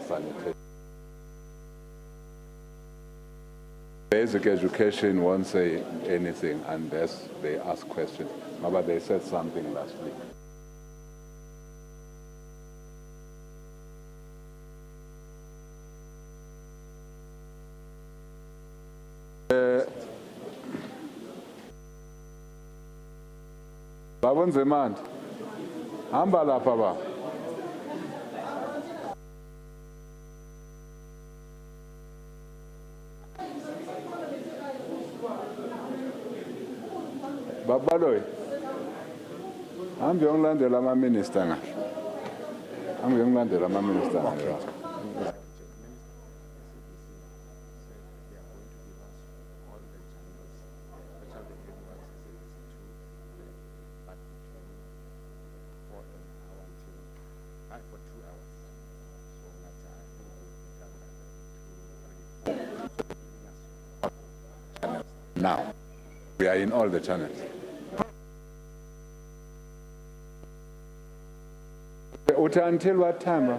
sanitation. Basic education won't say anything unless they ask questions. But they said something last week. Babunzimande, hamba lapha ba. Babaloy, hambe uyongilandela ama-minister ngahle. Hambe uyongilandela ama-minister ngahle. Now, we are in all the channels. Until what time?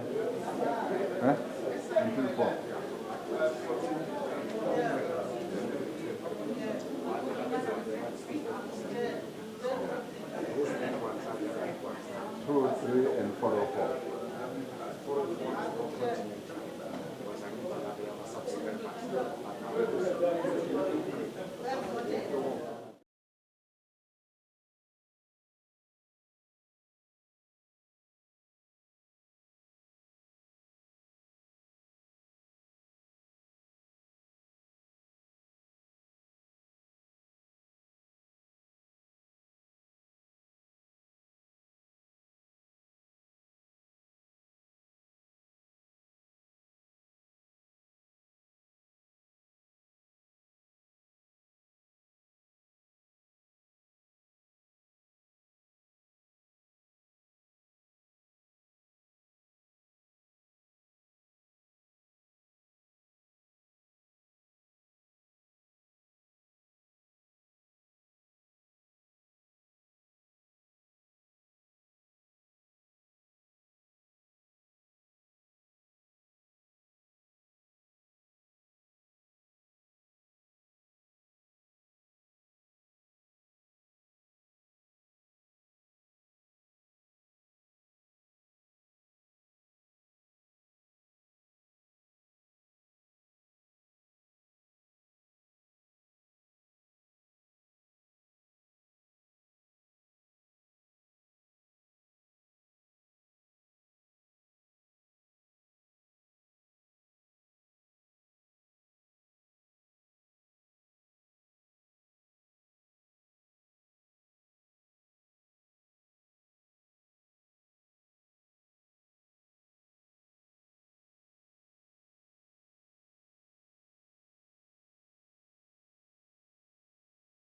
Huh? Until 4. Two, 3, and 4 o'clock.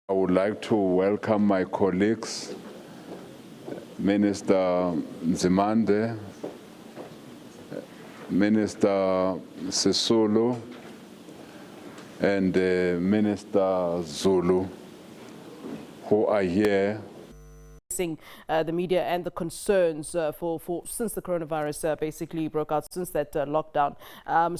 I would like to welcome my colleagues, Minister Nzimande, Minister Sisulu, and Minister Zulu, who are here. The media and the concerns for since the coronavirus basically broke out, since that lockdown.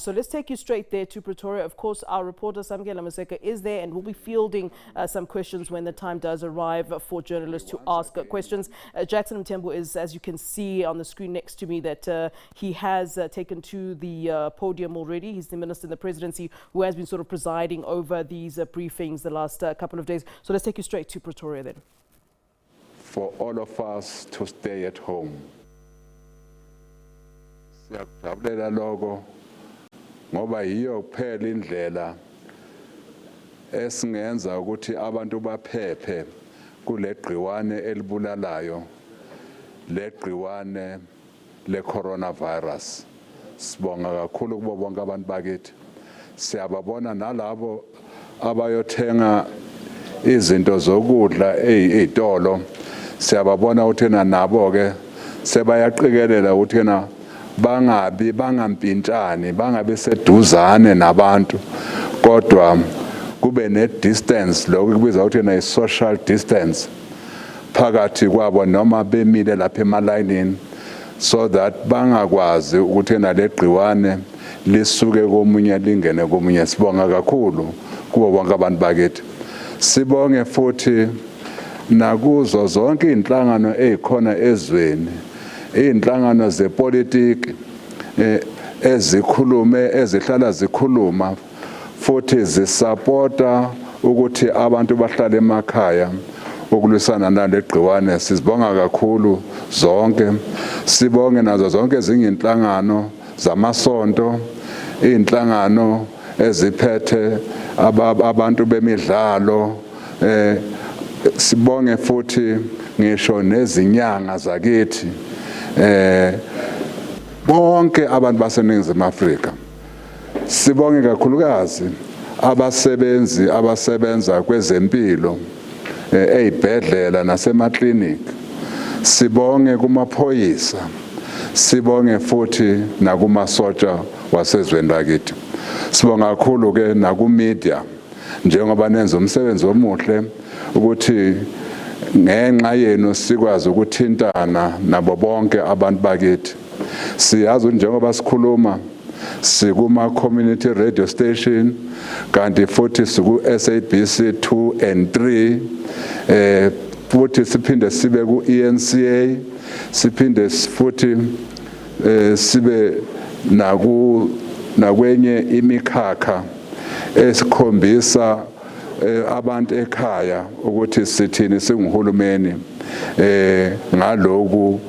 So let's take you straight there to Pretoria. Of course, our reporter Samkela Maseka is there and will be fielding some questions when the time does arrive for journalists to ask questions. Jackson Mthembu is, as you can see on the screen next to me, that he has taken to the podium already. He's the minister in the presidency who has been sort of presiding over these briefings the last couple of days. So let's take you straight to Pretoria then. For all of us to stay at home. Siyakujabulela lokho ngoba yiyo kuphela indlela esingenza ukuthi abantu baphephe kule gciwane elibulalayo, le gciwane le coronavirus. Sibonga kakhulu kubo bonke abantu bakithi. Siyababona nalabo abayothenga izinto zokudla ezitolo. Siyababona uthena nabo ke sebayaqikelela uthena bangampintshani, bangabe seduzane nabantu, kodwa kube ne distance lokho kubiza uthena i social distance phakathi kwabo noma bemile lapha emalayinini so that bangakwazi ukuthi nalegciwane lisuke komunye lingene komunye. Sibonga kakhulu kubo bonke abantu bakithi. Sibonge futhi nakuzo zonke inhlangano ezikhona ezweni, inhlangano zepolitiki ezihlala zikhuluma futhi zisupporta ukuthi abantu bahlale emakhaya ukulwisana nalegciwane. Sizibonga kakhulu zonke. Sibonge nazo zonke ezinye inhlangano zamasonto, inhlangano eziphethe abantu bemidlalo, sibonge futhi ngisho nezinyanga zakithi, bonke abantu baseNingizimu Afrika. Sibonge kakhulukazi abasebenzi abasebenza kwezempilo ezibhedlela nasemaklinikhi. Sibonge kumaphoyisa, sibonge futhi nakumasotsha wasezweni lakithi. Sibonga kakhulu ke nakumedia njengoba nenza umsebenzi omuhle ukuthi ngenxa yenu sikwazi ukuthintana nabo bonke abantu bakithi. Siyazi njengoba sikhuluma sikuma community radio station kanti futhi siku SABC 2 and 3, futhi siphinde sibe ku ENCA, siphinde futhi sibe nakwenye imikhakha esikhombisa abantu ekhaya ukuthi sithini singuhulumeni ngaloku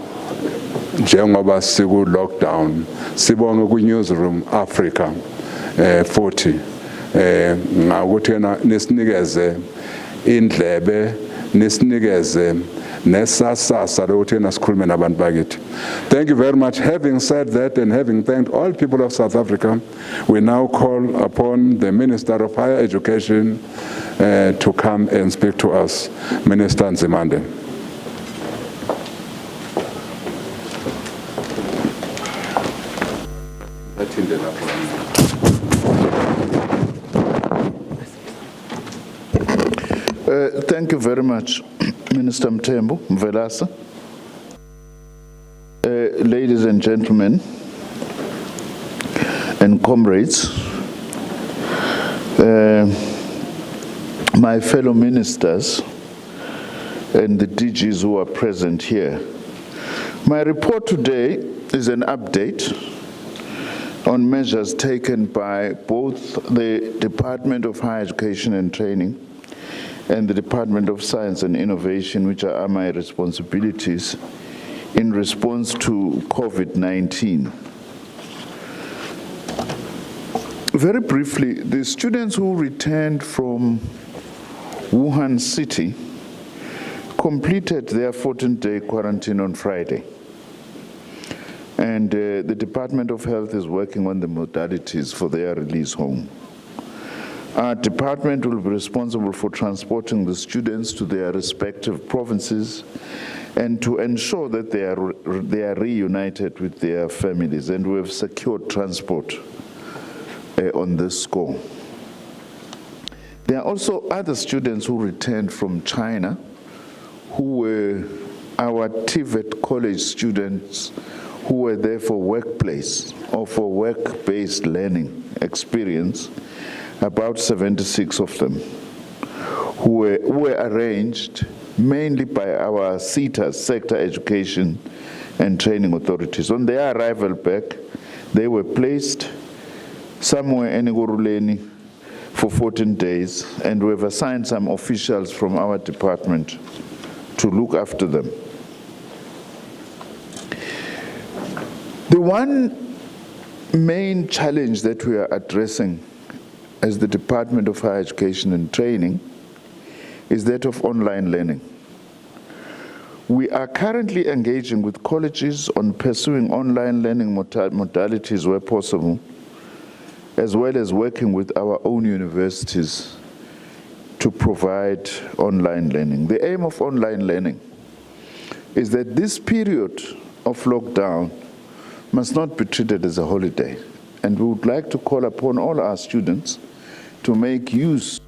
njengoba siku lockdown. Sibonge ku Newsroom Africa futhi ngakuthi nisinikeze indlebe, nisinikeze nesasasa lokuthi sikhulume nabantu bakithi. Thank you very much. Having said that and having thanked all people of South Africa, we now call upon the Minister of Higher Education to come and speak to us. Minister Nzimande. Thank you very much, Minister Mthembu Mvelasa. Ladies and gentlemen and comrades, my fellow ministers and the DGs who are present here. My report today is an update on measures taken by both the Department of Higher Education and Training and the Department of Science and Innovation, which are my responsibilities in response to COVID-19. Very briefly, the students who returned from Wuhan City completed their 14-day quarantine on Friday. And the Department of Health is working on the modalities for their release home. Our department will be responsible for transporting the students to their respective provinces and to ensure that they are reunited with their families, and we have secured transport on this score. There are also other students who returned from China who were our TVET college students who were there for workplace or for work-based learning experience, about 76 of them, who were arranged mainly by our SETAs, Sector Education and Training Authorities. On their arrival back, they were placed somewhere in Iguruleni for 14 days, and we've assigned some officials from our department to look after them. The one main challenge that we are addressing as the Department of Higher Education and Training is that of online learning. We are currently engaging with colleges on pursuing online learning modalities where possible, as well as working with our own universities to provide online learning. The aim of online learning is that this period of lockdown must not be treated as a holiday. And we would like to call upon all our students to make use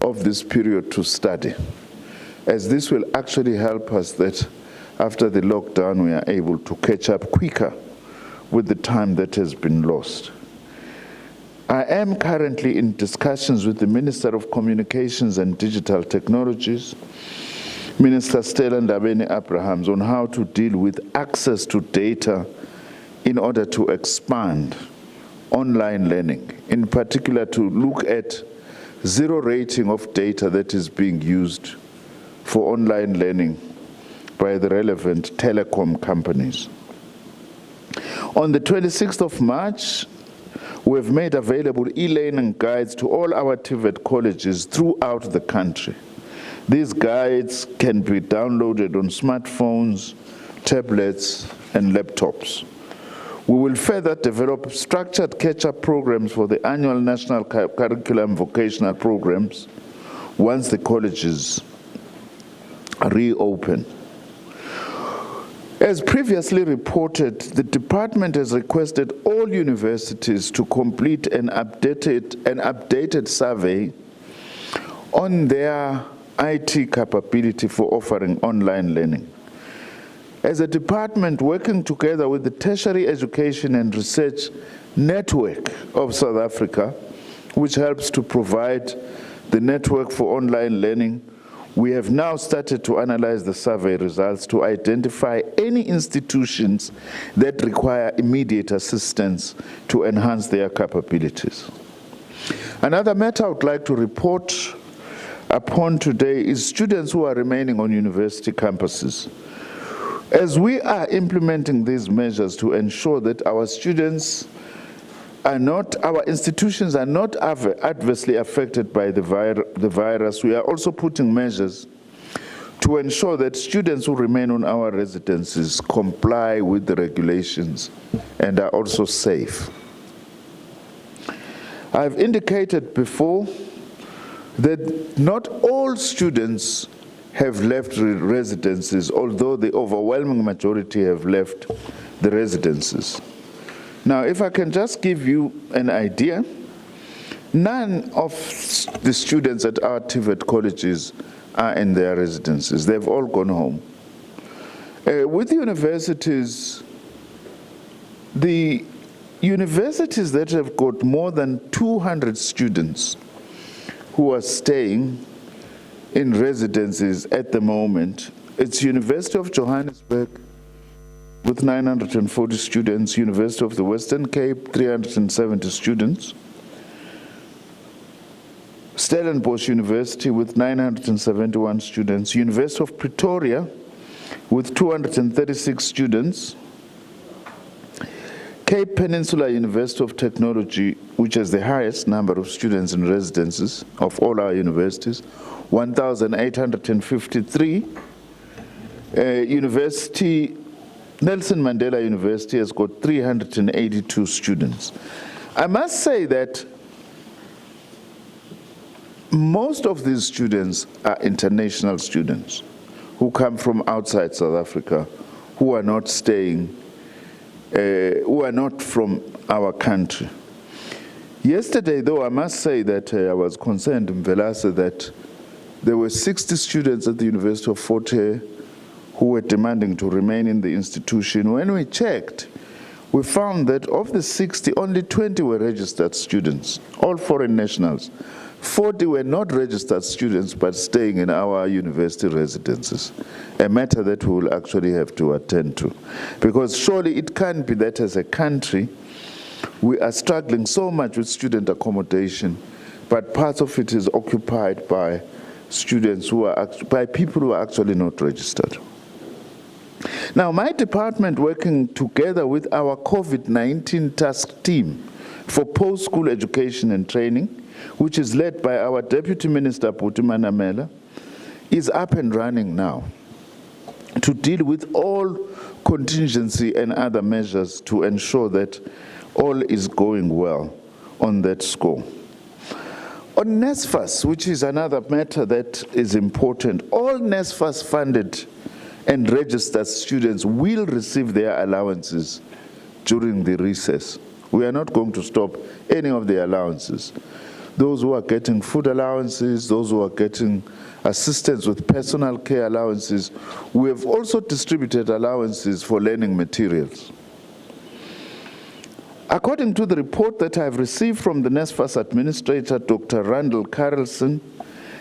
of this period to study, as this will actually help us that after the lockdown, we are able to catch up quicker with the time that has been lost. I am currently in discussions with the Minister of Communications and Digital Technologies, Minister Stella Ndabeni-Abrahams, on how to deal with access to data in order to expand online learning, in particular to look at zero rating of data that is being used for online learning by the relevant telecom companies. On the 26th of March, we have made available e-learning guides to all our TVET colleges throughout the country. These guides can be downloaded on smartphones, tablets, and laptops. We will further develop structured catch-up programs for the annual National Curriculum Vocational Programs once the colleges reopen. As previously reported, the department has requested all universities to complete an updated survey on their IT capability for offering online learning. As a department working together with the Tertiary Education and Research Network of South Africa, which helps to provide the network for online learning, we have now started to analyze the survey results to identify any institutions that require immediate assistance to enhance their capabilities. Another matter I would like to report upon today is students who are remaining on university campuses. As we are implementing these measures to ensure that our institutions are not adversely affected by the virus, we are also putting measures to ensure that students who remain on our residences comply with the regulations and are also safe. I've indicated before that not all students have left residences, although the overwhelming majority have left the residences. Now, if I can just give you an idea, none of the students at our TVET colleges are in their residences. They've all gone home. With universities, the universities that have got more than 200 students who are staying in residences at the moment, it's University of Johannesburg, with 940 students, University of the Western Cape, 370 students, Stellenbosch University with 971 students, University of Pretoria with 236 students, Cape Peninsula University of Technology, which has the highest number of students in residences of all our universities, 1,853, Nelson Mandela University has got 382 students. I must say that most of these students are international students who come from outside South Africa, who are not staying, who are not from our country. Yesterday, though, I must say that I was concerned in Velase that there were 60 students at the University of Fort Hare who were demanding to remain in the institution. When we checked, we found that of the 60, only 20 were registered students, all foreign nationals. 40 were not registered students, but staying in our university residences, a matter that we will actually have to attend to. Because surely it can't be that as a country, we are struggling so much with student accommodation, but part of it is occupied by students who are, by people who are actually not registered. Now, my department, working together with our COVID-19 task team for post-school education and training, which is led by our Deputy Minister, Bhuti Manamela, is up and running now to deal with all contingency and other measures to ensure that all is going well on that score. On NSFAS, which is another matter that is important, all NSFAS funded and registered students will receive their allowances during the recess. We are not going to stop any of the allowances. those who are getting food allowances, those who are getting assistance with personal care allowances. We have also distributed allowances for learning materials. According to the report that I have received from the NSFAS administrator, Dr. Randall Carlson,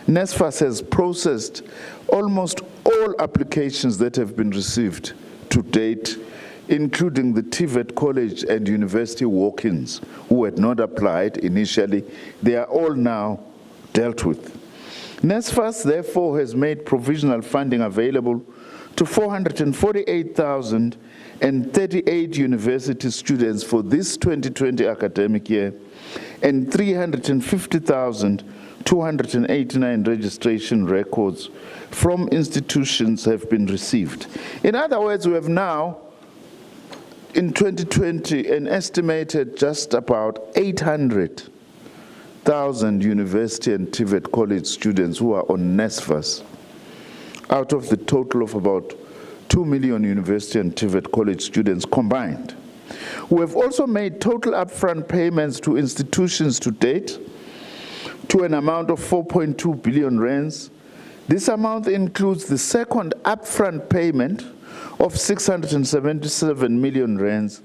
NSFAS has processed almost all applications that have been received to date, including the TVET college and university walk-ins who had not applied initially. They are all now dealt with. NSFAS therefore has made provisional funding available to 448,038 university students for this 2020 academic year, and 350,289 registration records from institutions have been received. In other words, we have now, in 2020, an estimated just about 800,000 university and TVET college students who are on NSFAS, out of the total of about 2 million university and TVET college students combined. We have also made total upfront payments to institutions to date to an amount of 4.2 billion rands. This amount includes the second upfront payment of 677 million rands.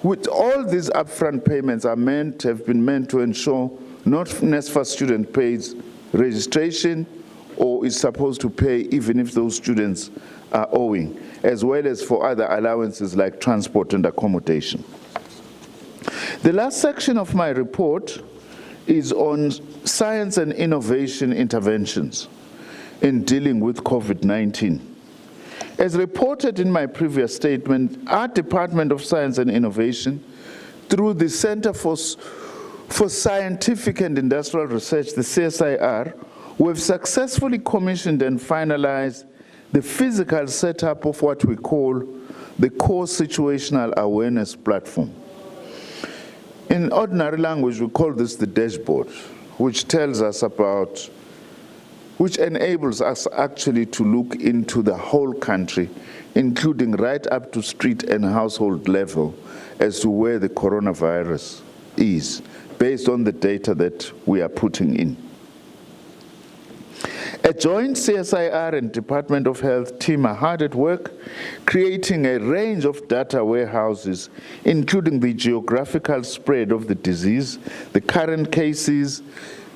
With all these upfront payments have been meant to ensure not NSFAS student pays registration or is supposed to pay even if those students are owing, as well as for other allowances like transport and accommodation. The last section of my report is on science and innovation interventions in dealing with COVID-19. As reported in my previous statement, our Department of Science and Innovation, through the Center for Scientific and Industrial Research, the CSIR, we have successfully commissioned and finalized the physical setup of what we call the Core Situational Awareness Platform. In ordinary language, we call this the dashboard, which tells us about, which enables us actually to look into the whole country, including right up to street and household level, as to where the coronavirus is, based on the data that we are putting in. A joint CSIR and Department of Health team are hard at work, creating a range of data warehouses, including the geographical spread of the disease, the current cases,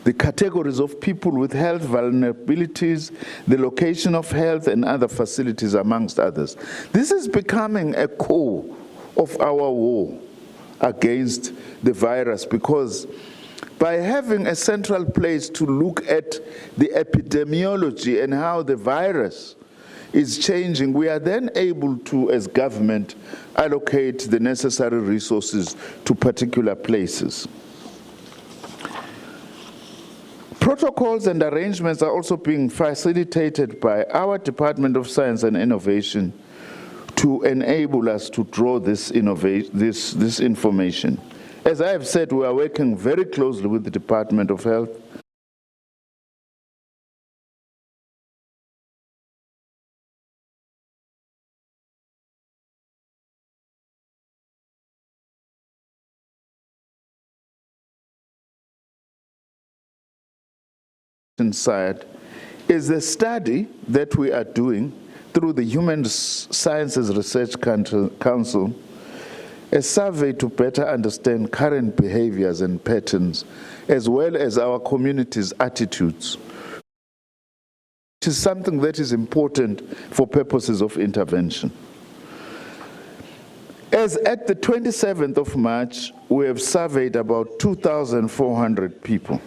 the categories of people with health vulnerabilities, the location of health and other facilities, amongst others. This is becoming a core of our war against the virus, because by having a central place to look at the epidemiology and how the virus is changing, we are then able to, as government, allocate the necessary resources to particular places. Protocols and arrangements are also being facilitated by our Department of Science and Innovation to enable us to draw this information. As I have said, we are working very closely with the Department of Health. Side is the study that we are doing through the Human Sciences Research Council, a survey to better understand current behaviors and patterns, as well as our community's attitudes. It is something that is important for purposes of intervention. As at the 27th of March, we have surveyed about 2,400 people.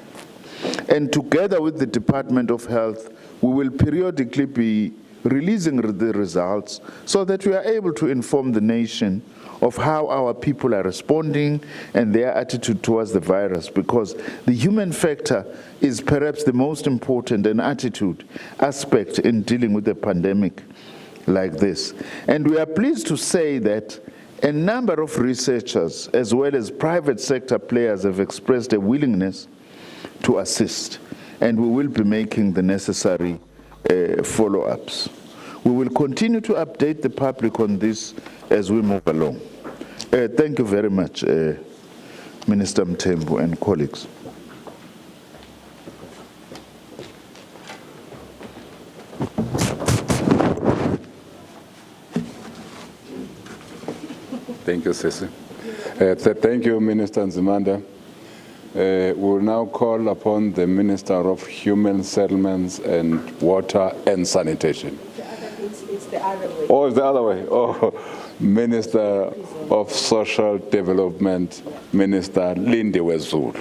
And together with the Department of Health, we will periodically be releasing the results so that we are able to inform the nation of how our people are responding and their attitude towards the virus, because the human factor is perhaps the most important and attitude aspect in dealing with a pandemic like this. And we are pleased to say that a number of researchers, as well as private sector players, have expressed a willingness to assist, and we will be making the necessary follow-ups. We will continue to update the public on this as we move along. Thank you very much, Minister Mthembu and colleagues. Thank you, Sisi. Thank you, Minister Nzimande. We'll now call upon the Minister of Human Settlements and Water and Sanitation. It's the other way. Oh, it's the other way. Oh, Minister of Social Development, Minister Lindiwe Zulu.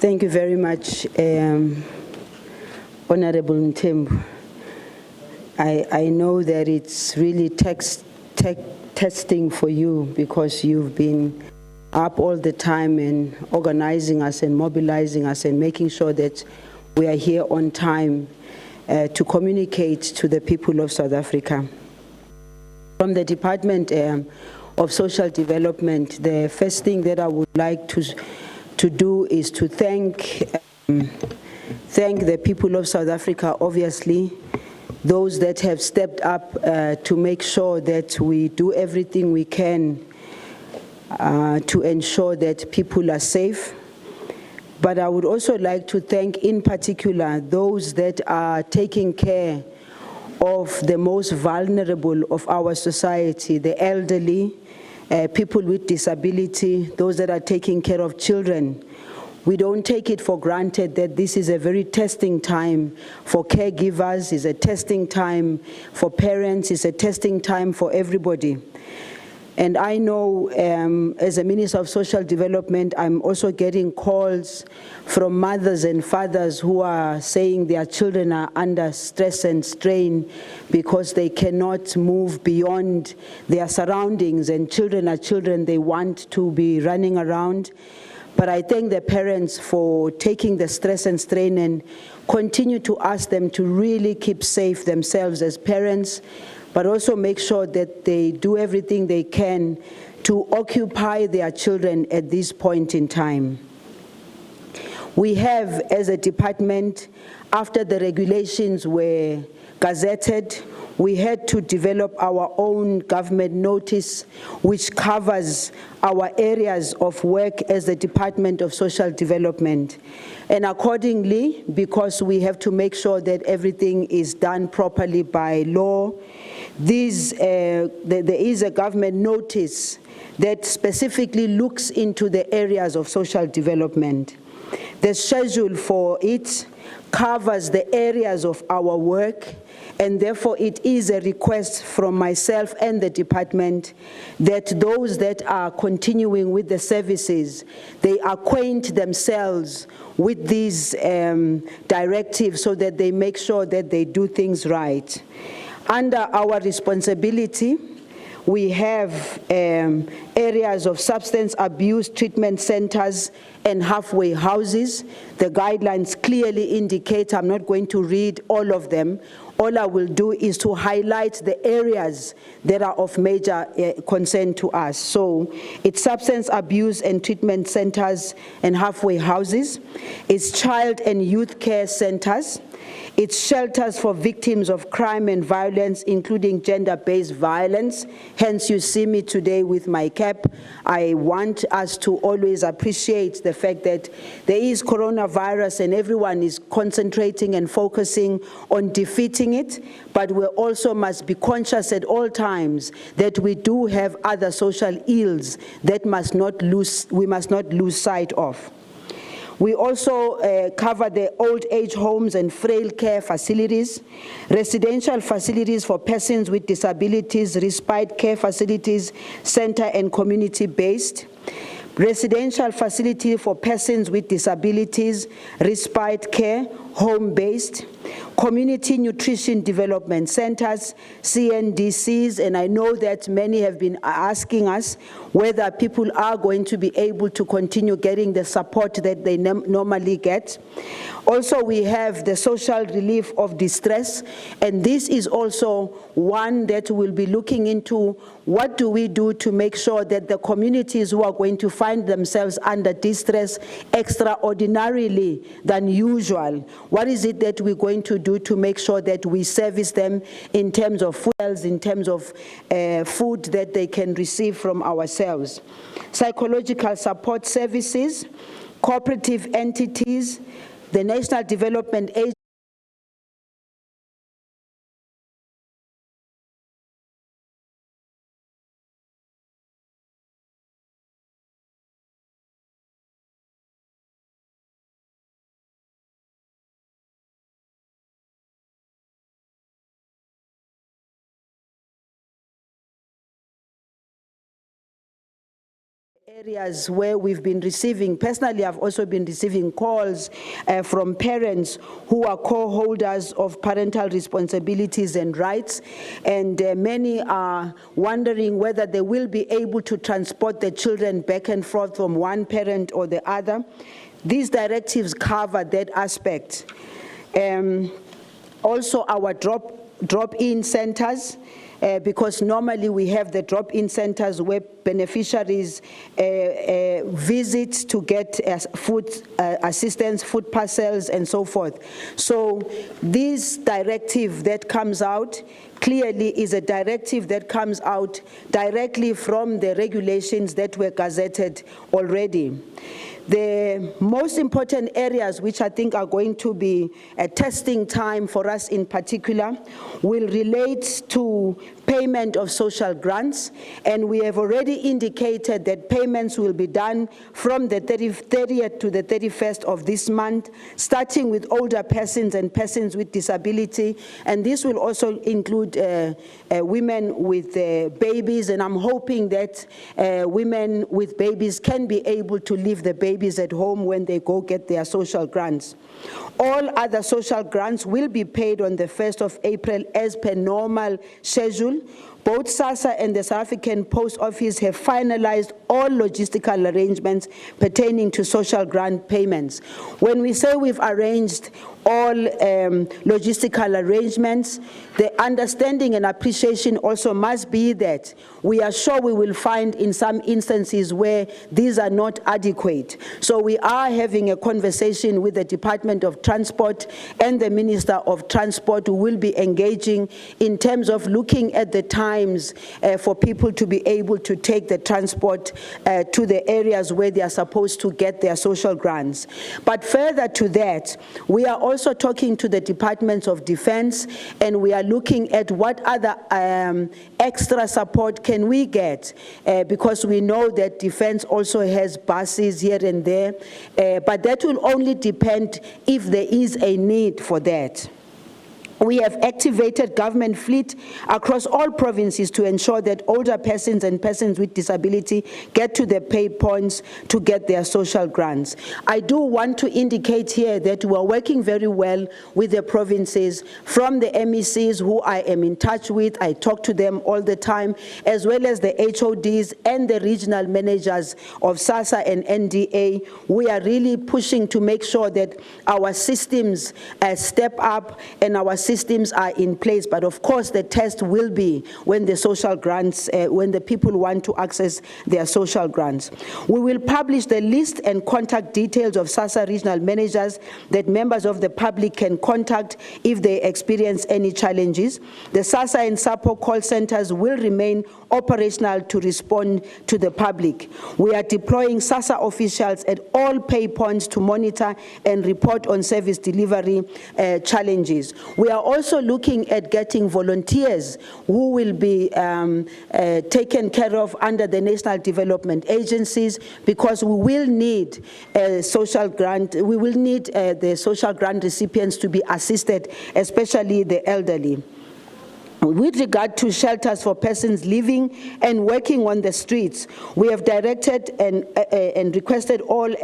Thank you very much, Honorable Mthembu. I know that it's really testing for you because you've been up all the time and organizing us and mobilizing us and making sure that we are here on time to communicate to the people of South Africa. From the Department of Social Development, the first thing that I would like to do is to thank the people of South Africa, obviously, those that have stepped up to make sure that we do everything we can to ensure that people are safe. But I would also like to thank in particular those that are taking care of the most vulnerable of our society, the elderly, people with disability, those that are taking care of children. We don't take it for granted that this is a very testing time for caregivers, it's a testing time for parents, it's a testing time for everybody. And I know as a Minister of Social Development, I'm also getting calls from mothers and fathers who are saying their children are under stress and strain because they cannot move beyond their surroundings, and children are children, they want to be running around. But I thank the parents for taking the stress and strain and continue to ask them to really keep safe themselves as parents, but also make sure that they do everything they can to occupy their children at this point in time. We have, as a department, after the regulations were gazetted, we had to develop our own government notice which covers our areas of work as the Department of Social Development. And accordingly, because we have to make sure that everything is done properly by law, there is a government notice that specifically looks into the areas of social development. The schedule for it covers the areas of our work, and therefore it is a request from myself and the department that those that are continuing with the services, they acquaint themselves with these directives so that they make sure that they do things right. Under our responsibility, we have areas of substance abuse treatment centers and halfway houses. The guidelines clearly indicate, I'm not going to read all of them. All I will do is to highlight the areas that are of major concern to us. So it's substance abuse and treatment centers and halfway houses. It's child and youth care centers. It's shelters for victims of crime and violence, including gender-based violence. Hence, you see me today with my cap. I want us to always appreciate the fact that there is coronavirus and everyone is concentrating and focusing on defeating it, but we also must be conscious at all times that we do have other social ills that we must not lose sight of. We also cover the old age homes and frail care facilities, residential facilities for persons with disabilities, respite care facilities, center and community-based, residential facility for persons with disabilities, respite care, home-based, community nutrition development centers, CNDCs, and I know that many have been asking us whether people are going to be able to continue getting the support that they normally get. Also, we have the social relief of distress, and this is also one that we'll be looking into. What do we do to make sure that the communities who are going to find themselves under distress extraordinarily than usual, what is it that we're going to do to make sure that we service them in terms of food, in terms of food that they can receive from ourselves? Psychological support services, cooperative entities, the National Development Agency, areas where we've been receiving, personally I've also been receiving calls from parents who are co-holders of parental responsibilities and rights, and many are wondering whether they will be able to transport the children back and forth from one parent or the other. These directives cover that aspect. Also our drop-in centers, because normally we have the drop-in centers where beneficiaries visit to get food assistance, food parcels, and so forth. So this directive that comes out clearly is a directive that comes out directly from the regulations that were gazetted already. The most important areas which I think are going to be a testing time for us in particular will relate to payment of social grants, and we have already indicated that payments will be done from the 30th to the 31st of this month, starting with older persons and persons with disability, and this will also include women with babies, and I'm hoping that women with babies can be able to leave the babies at home when they go get their social grants. All other social grants will be paid on the 1st of April as per normal schedule. Both SASSA and the South African Post Office have finalized all logistical arrangements pertaining to social grant payments. When we say we've arranged all logistical arrangements, the understanding and appreciation also must be that we are sure we will find in some instances where these are not adequate. So we are having a conversation with the Department of Transport and the Minister of Transport, who will be engaging in terms of looking at the times for people to be able to take the transport to the areas where they are supposed to get their social grants. But further to that, we are also talking to the Departments of Defense, and we are looking at what other extra support can we get, because we know that Defense also has buses here and there, but that will only depend if there is a need for that. We have activated government fleet across all provinces to ensure that older persons and persons with disability get to the pay points to get their social grants. I do want to indicate here that we are working very well with the provinces, from the MECs who I am in touch with, I talk to them all the time, as well as the HODs and the regional managers of SASSA and NDA. We are really pushing to make sure that our systems step up and our systems are in place, but of course the test will be when the social grants, when the people want to access their social grants. We will publish the list and contact details of SASSA regional managers that members of the public can contact if they experience any challenges. The SASSA and SAPO call centers will remain operational to respond to the public. We are deploying SASSA officials at all pay points to monitor and report on service delivery challenges. We are also looking at getting volunteers who will be taken care of under the National Development Agencies, because we will need social grant, we will need the social grant recipients to be assisted, especially the elderly. With regard to shelters for persons living and working on the streets, we have directed and requested all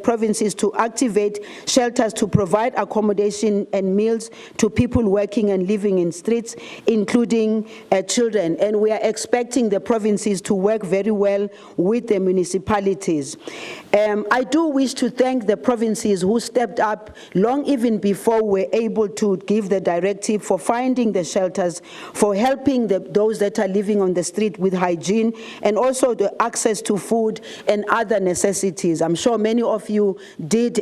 provinces to activate shelters to provide accommodation and meals to people working and living in streets, including children. And we are expecting the provinces to work very well with the municipalities. I do wish to thank the provinces who stepped up long even before we were able to give the directive, for finding the shelters for helping those that are living on the street with hygiene, and also the access to food and other necessities. I'm sure many of you did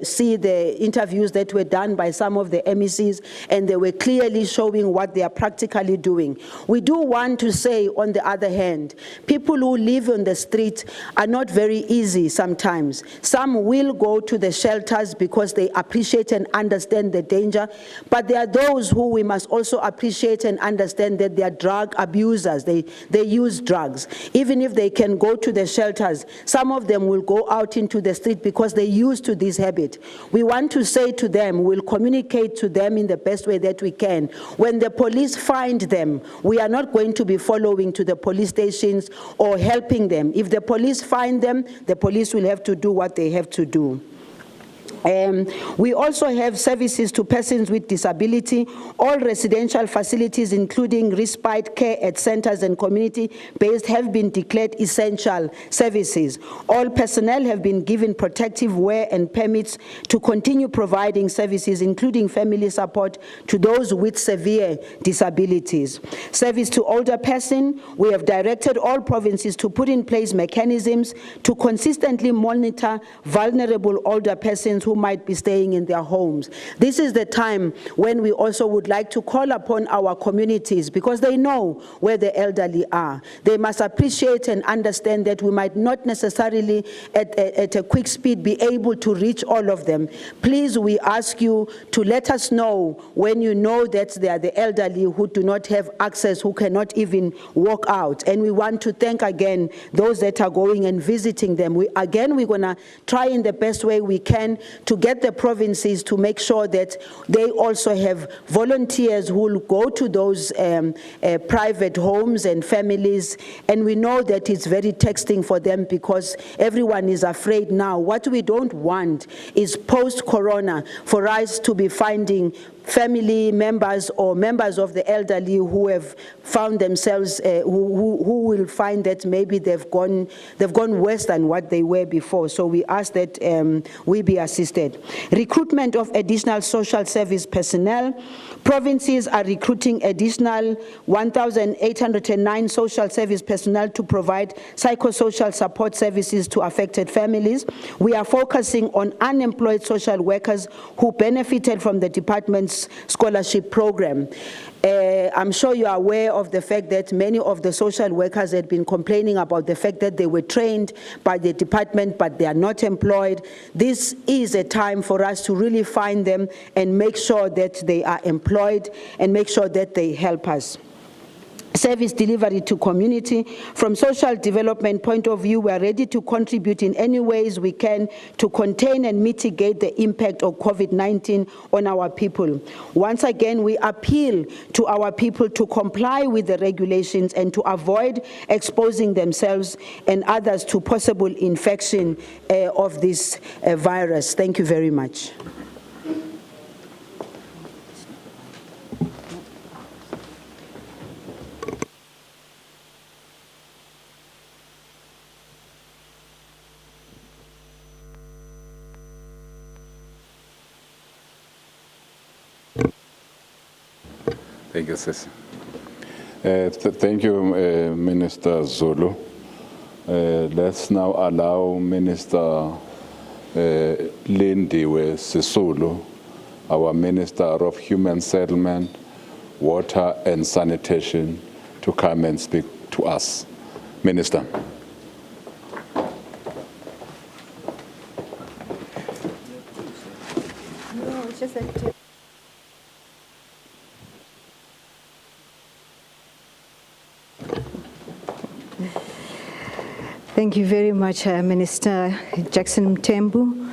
see the interviews that were done by some of the MECs, and they were clearly showing what they are practically doing. We do want to say, on the other hand, people who live on the street are not very easy sometimes. Some will go to the shelters because they appreciate and understand the danger, but there are those who we must also appreciate and understand that they are drug abusers. They use drugs. Even if they can go to the shelters, some of them will go out into the street because they're used to this habit. We want to say to them, we'll communicate to them in the best way that we can. When the police find them, we are not going to be following to the police stations or helping them. If the police find them, the police will have to do what they have to do. We also have services to persons with disability. All residential facilities, including respite care at centers and community-based, have been declared essential services. All personnel have been given protective wear and permits to continue providing services, including family support to those with severe disabilities. Service to older person, we have directed all provinces to put in place mechanisms to consistently monitor vulnerable older persons who might be staying in their homes. This is the time when we also would like to call upon our communities, because they know where the elderly are. They must appreciate and understand that we might not necessarily at a quick speed be able to reach all of them. Please, we ask you to let us know when you know that they are the elderly who do not have access, who cannot even walk out. And we want to thank again those that are going and visiting them. We're going to try in the best way we can to get the provinces to make sure that they also have volunteers who will go to those private homes and families. And we know that it's very taxing for them because everyone is afraid now. What we don't want is post-corona for us to be finding family members or members of the elderly who have found themselves, who will find that maybe they've gone worse than what they were before. So we ask that we be assisted. Recruitment of additional social service personnel. Provinces are recruiting additional 1,809 social service personnel to provide psychosocial support services to affected families. We are focusing on unemployed social workers who benefited from the department's scholarship program. I'm sure you are aware of the fact that many of the social workers had been complaining about the fact that they were trained by the department, but they are not employed. This is a time for us to really find them and make sure that they are employed and make sure that they help us. Service delivery to community. From social development point of view, we are ready to contribute in any ways we can to contain and mitigate the impact of COVID-19 on our people. Once again, we appeal to our people to comply with the regulations and to avoid exposing themselves and others to possible infection of this virus. Thank you very much. Thank you, Sis. Thank you, Minister Zulu. Let's now allow Minister Lindiwe Sisulu, our Minister of Human Settlement, Water and Sanitation, to come and speak to us. Minister. No, it's just that. Thank you very much, Minister Jackson Mthembu.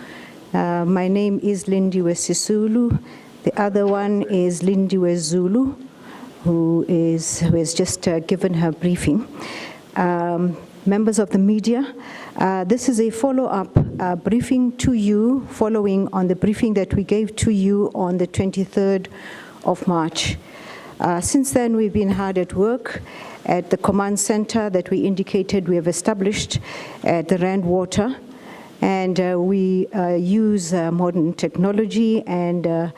My name is Lindiwe Sisulu. The other one is Lindiwe Zulu, who has just given her briefing. Members of the media, this is a follow-up briefing to you, following on the briefing that we gave to you on the 23rd of March. Since then, we've been hard at work at the command center that we indicated we have established at the Rand Water, and we use modern technology and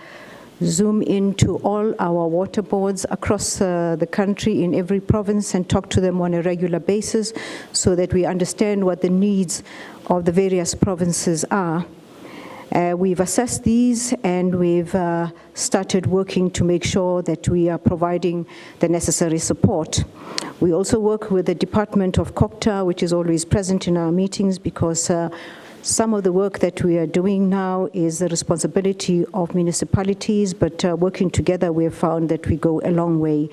zoom into all our water boards across the country in every province and talk to them on a regular basis so that we understand what the needs of the various provinces are. We've assessed these and we've started working to make sure that we are providing the necessary support. We also work with the Department of COCTA, which is always present in our meetings, because some of the work that we are doing now is the responsibility of municipalities, but working together we have found that we go a long way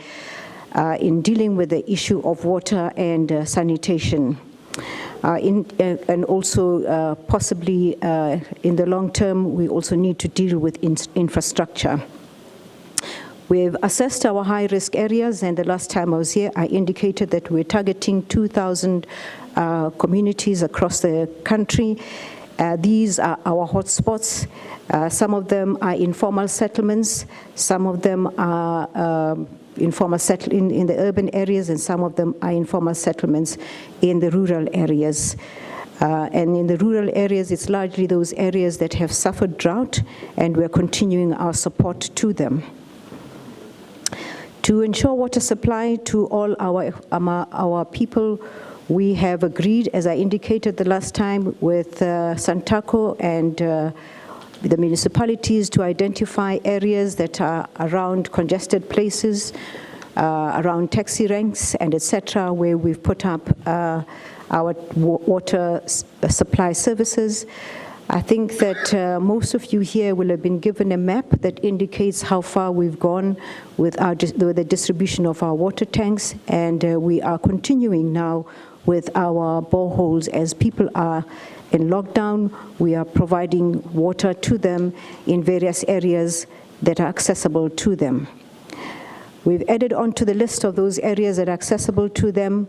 in dealing with the issue of water and sanitation. And also possibly in the long term, we also need to deal with infrastructure. We've assessed our high-risk areas, and the last time I was here, I indicated that we're targeting 2,000 communities across the country. These are our hotspots. Some of them are informal settlements, some of them are informal in the urban areas, and some of them are informal settlements in the rural areas. And in the rural areas, it's largely those areas that have suffered drought, and we're continuing our support to them. To ensure water supply to all our people, we have agreed, as I indicated the last time, with Santaco and the municipalities to identify areas that are around congested places, around taxi ranks and etc., where we've put up our water supply services. I think that most of you here will have been given a map that indicates how far we've gone with the distribution of our water tanks, and we are continuing now with our boreholes. As people are in lockdown, we are providing water to them in various areas that are accessible to them. We've added on to the list of those areas that are accessible to them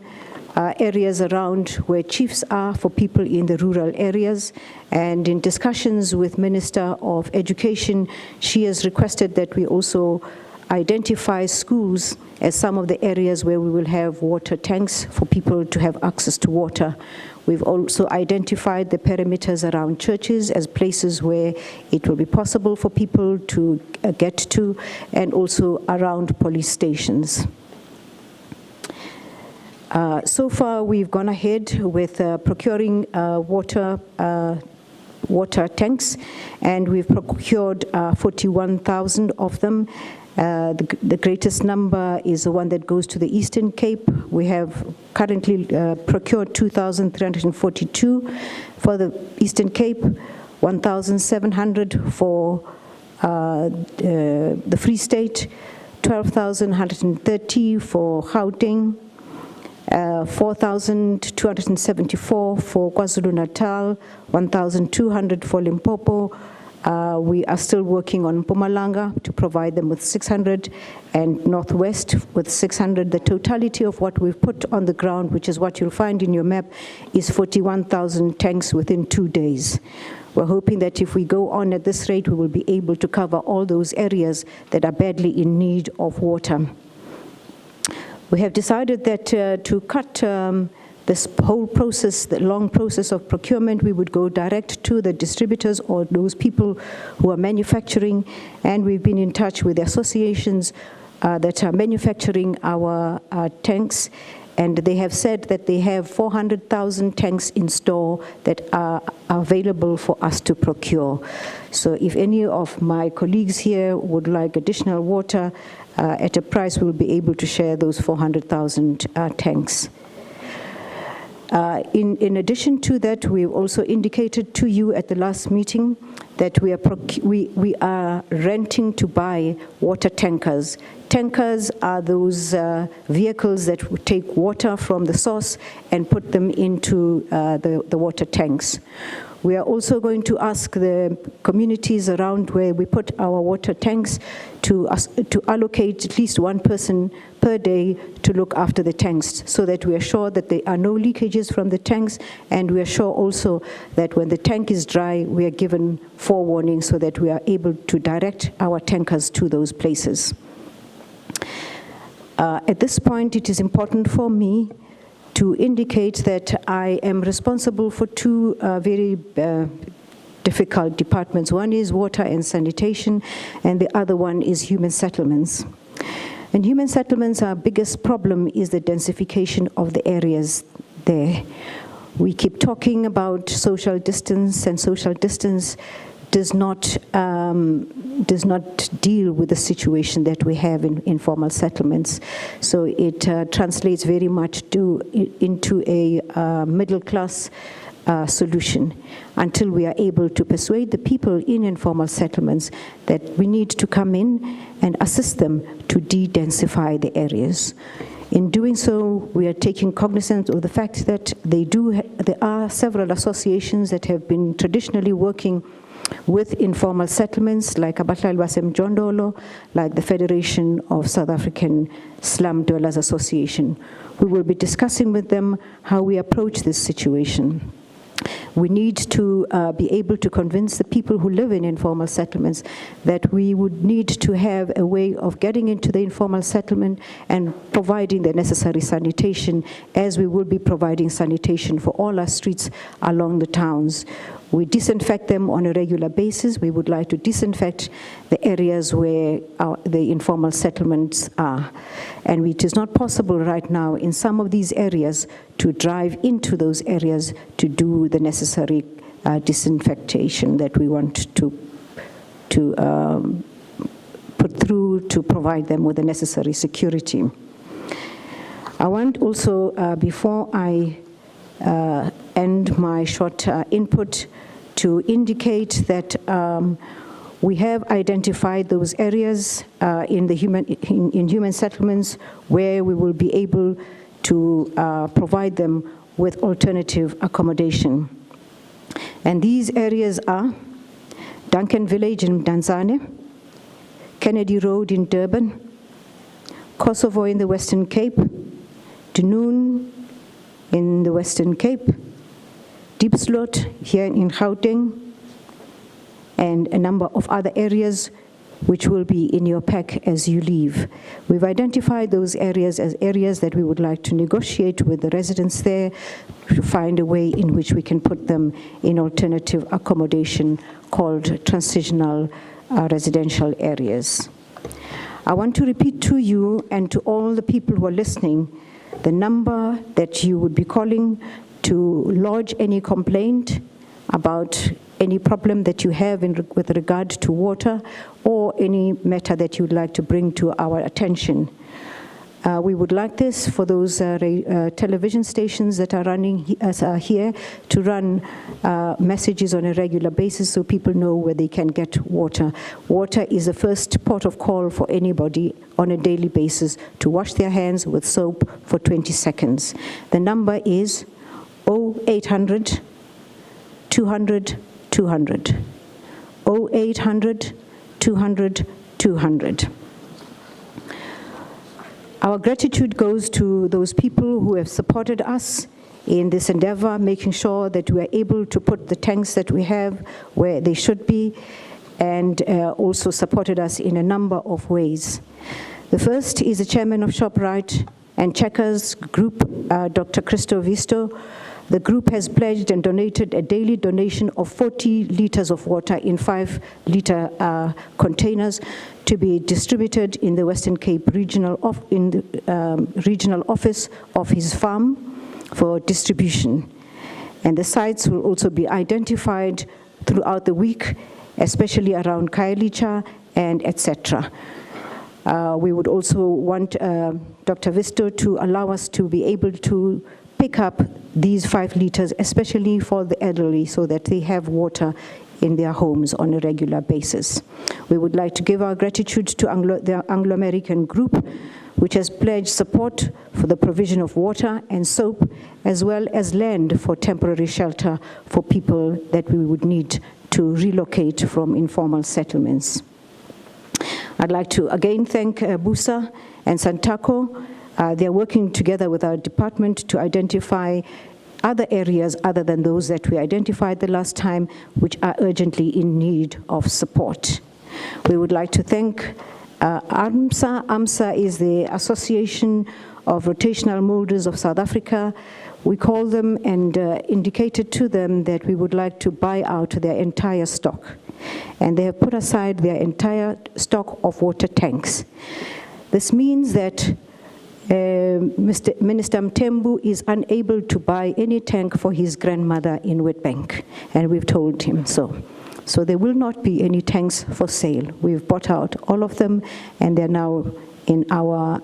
areas around where chiefs are for people in the rural areas, and in discussions with Minister of Education, she has requested that we also identify schools as some of the areas where we will have water tanks for people to have access to water. We've also identified the perimeters around churches as places where it will be possible for people to get to, and also around police stations. So far, we've gone ahead with procuring water tanks, and we've procured 41,000 of them. The greatest number is the one that goes to the Eastern Cape. We have currently procured 2,342 for the Eastern Cape, 1,700 for the Free State, 12,130 for Gauteng, 4,274 for KwaZulu-Natal, 1,200 for Limpopo. We are still working on Mpumalanga to provide them with 600, and Northwest with 600. The totality of what we've put on the ground, which is what you'll find in your map, is 41,000 tanks within 2 days. We're hoping that if we go on at this rate, we will be able to cover all those areas that are badly in need of water. We have decided that to cut this whole process, the long process of procurement, we would go direct to the distributors or those people who are manufacturing, and we've been in touch with the associations that are manufacturing our tanks, and they have said that they have 400,000 tanks in store that are available for us to procure. So if any of my colleagues here would like additional water at a price, we'll be able to share those 400,000 tanks. In addition to that, we've also indicated to you at the last meeting that we are renting to buy water tankers. Tankers are those vehicles that would take water from the source and put them into the water tanks. We are also going to ask the communities around where we put our water tanks to allocate at least one person per day to look after the tanks, so that we are sure that there are no leakages from the tanks, and we are sure also that when the tank is dry, we are given forewarning so that we are able to direct our tankers to those places. At this point, it is important for me to indicate that I am responsible for two very difficult departments. One is water and sanitation, and the other one is human settlements. And human settlements, our biggest problem is the densification of the areas there. We keep talking about social distance, and social distance does not deal with the situation that we have in informal settlements. So it translates very much into a middle-class solution until we are able to persuade the people in informal settlements that we need to come in and assist them to de-densify the areas. In doing so, we are taking cognizance of the fact that there are several associations that have been traditionally working with informal settlements, like Abahlali Basemjondolo, like the Federation of South African Slum Dwellers Association. We will be discussing with them how we approach this situation. We need to be able to convince the people who live in informal settlements that we would need to have a way of getting into the informal settlement and providing the necessary sanitation, as we will be providing sanitation for all our streets along the towns. We disinfect them on a regular basis. We would like to disinfect the areas where the informal settlements are. And it is not possible right now in some of these areas to drive into those areas to do the necessary disinfectation that we want to put through to provide them with the necessary security. I want also, before I end my short input, to indicate that we have identified those areas in human settlements where we will be able to provide them with alternative accommodation. And these areas are Duncan Village in Mdantsane, Kennedy Road in Durban, Kosovo in the Western Cape, Dunoon in the Western Cape, Diepsloot here in Gauteng, and a number of other areas which will be in your pack as you leave. We've identified those areas as areas that we would like to negotiate with the residents there to find a way in which we can put them in alternative accommodation called transitional residential areas. I want to repeat to you and to all the people who are listening the number that you would be calling to lodge any complaint about any problem that you have with regard to water or any matter that you would like to bring to our attention. We would like this for those television stations that are running here to run messages on a regular basis so people know where they can get water. Water is the first port of call for anybody on a daily basis to wash their hands with soap for 20 seconds. The number is 0800 200 200. 0800 200 200. Our gratitude goes to those people who have supported us in this endeavor, making sure that we are able to put the tanks that we have where they should be, and also supported us in a number of ways. The first is the chairman of ShopRite and Checkers Group, Dr. Christo Visto. The group has pledged and donated a daily donation of 40 liters of water in 5-liter containers to be distributed in the Western Cape regional office of his farm for distribution. And the sites will also be identified throughout the week, especially around Khayelitsha and etc. We would also want Dr. Visto to allow us to be able to pick up these 5 liters, especially for the elderly, so that they have water in their homes on a regular basis. We would like to give our gratitude to the Anglo-American group, which has pledged support for the provision of water and soap, as well as land for temporary shelter for people that we would need to relocate from informal settlements. I'd like to again thank Busa and Santako. They're working together with our department to identify other areas other than those that we identified the last time, which are urgently in need of support. We would like to thank AMSA is the Association of Rotational Molders of South Africa. We called them and indicated to them that we would like to buy out their entire stock. And they have put aside their entire stock of water tanks. This means that Minister Mthembu is unable to buy any tank for his grandmother in Witbank, and we've told him so. So there will not be any tanks for sale. We've bought out all of them, and they're now in our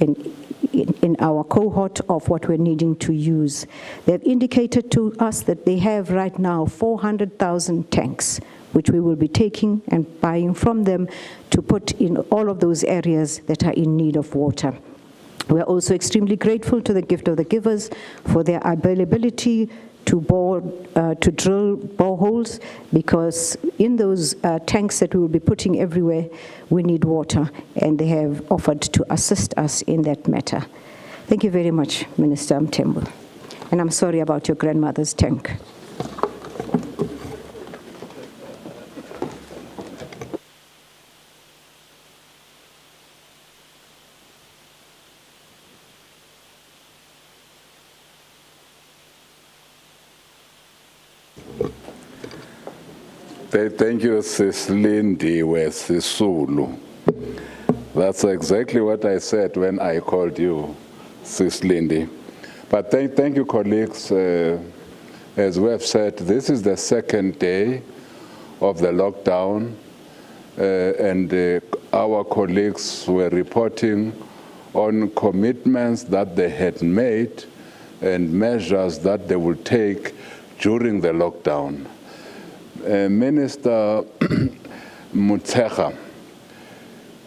in our cohort of what we're needing to use. They've indicated to us that they have right now 400,000 tanks, which we will be taking and buying from them to put in all of those areas that are in need of water. We are also extremely grateful to the Gift of the Givers for their availability to drill boreholes, because in those tanks that we will be putting everywhere, we need water, and they have offered to assist us in that matter. Thank you very much, Minister Mthembu. And I'm sorry about your grandmother's tank. Thank you, Sis Lindy Sisulu. That's exactly what I said when I called you, Sis Lindy. But thank you, colleagues. As we have said, this is the second day of the lockdown, and our colleagues were reporting on commitments that they had made and measures that they will take during the lockdown. Minister Motshekga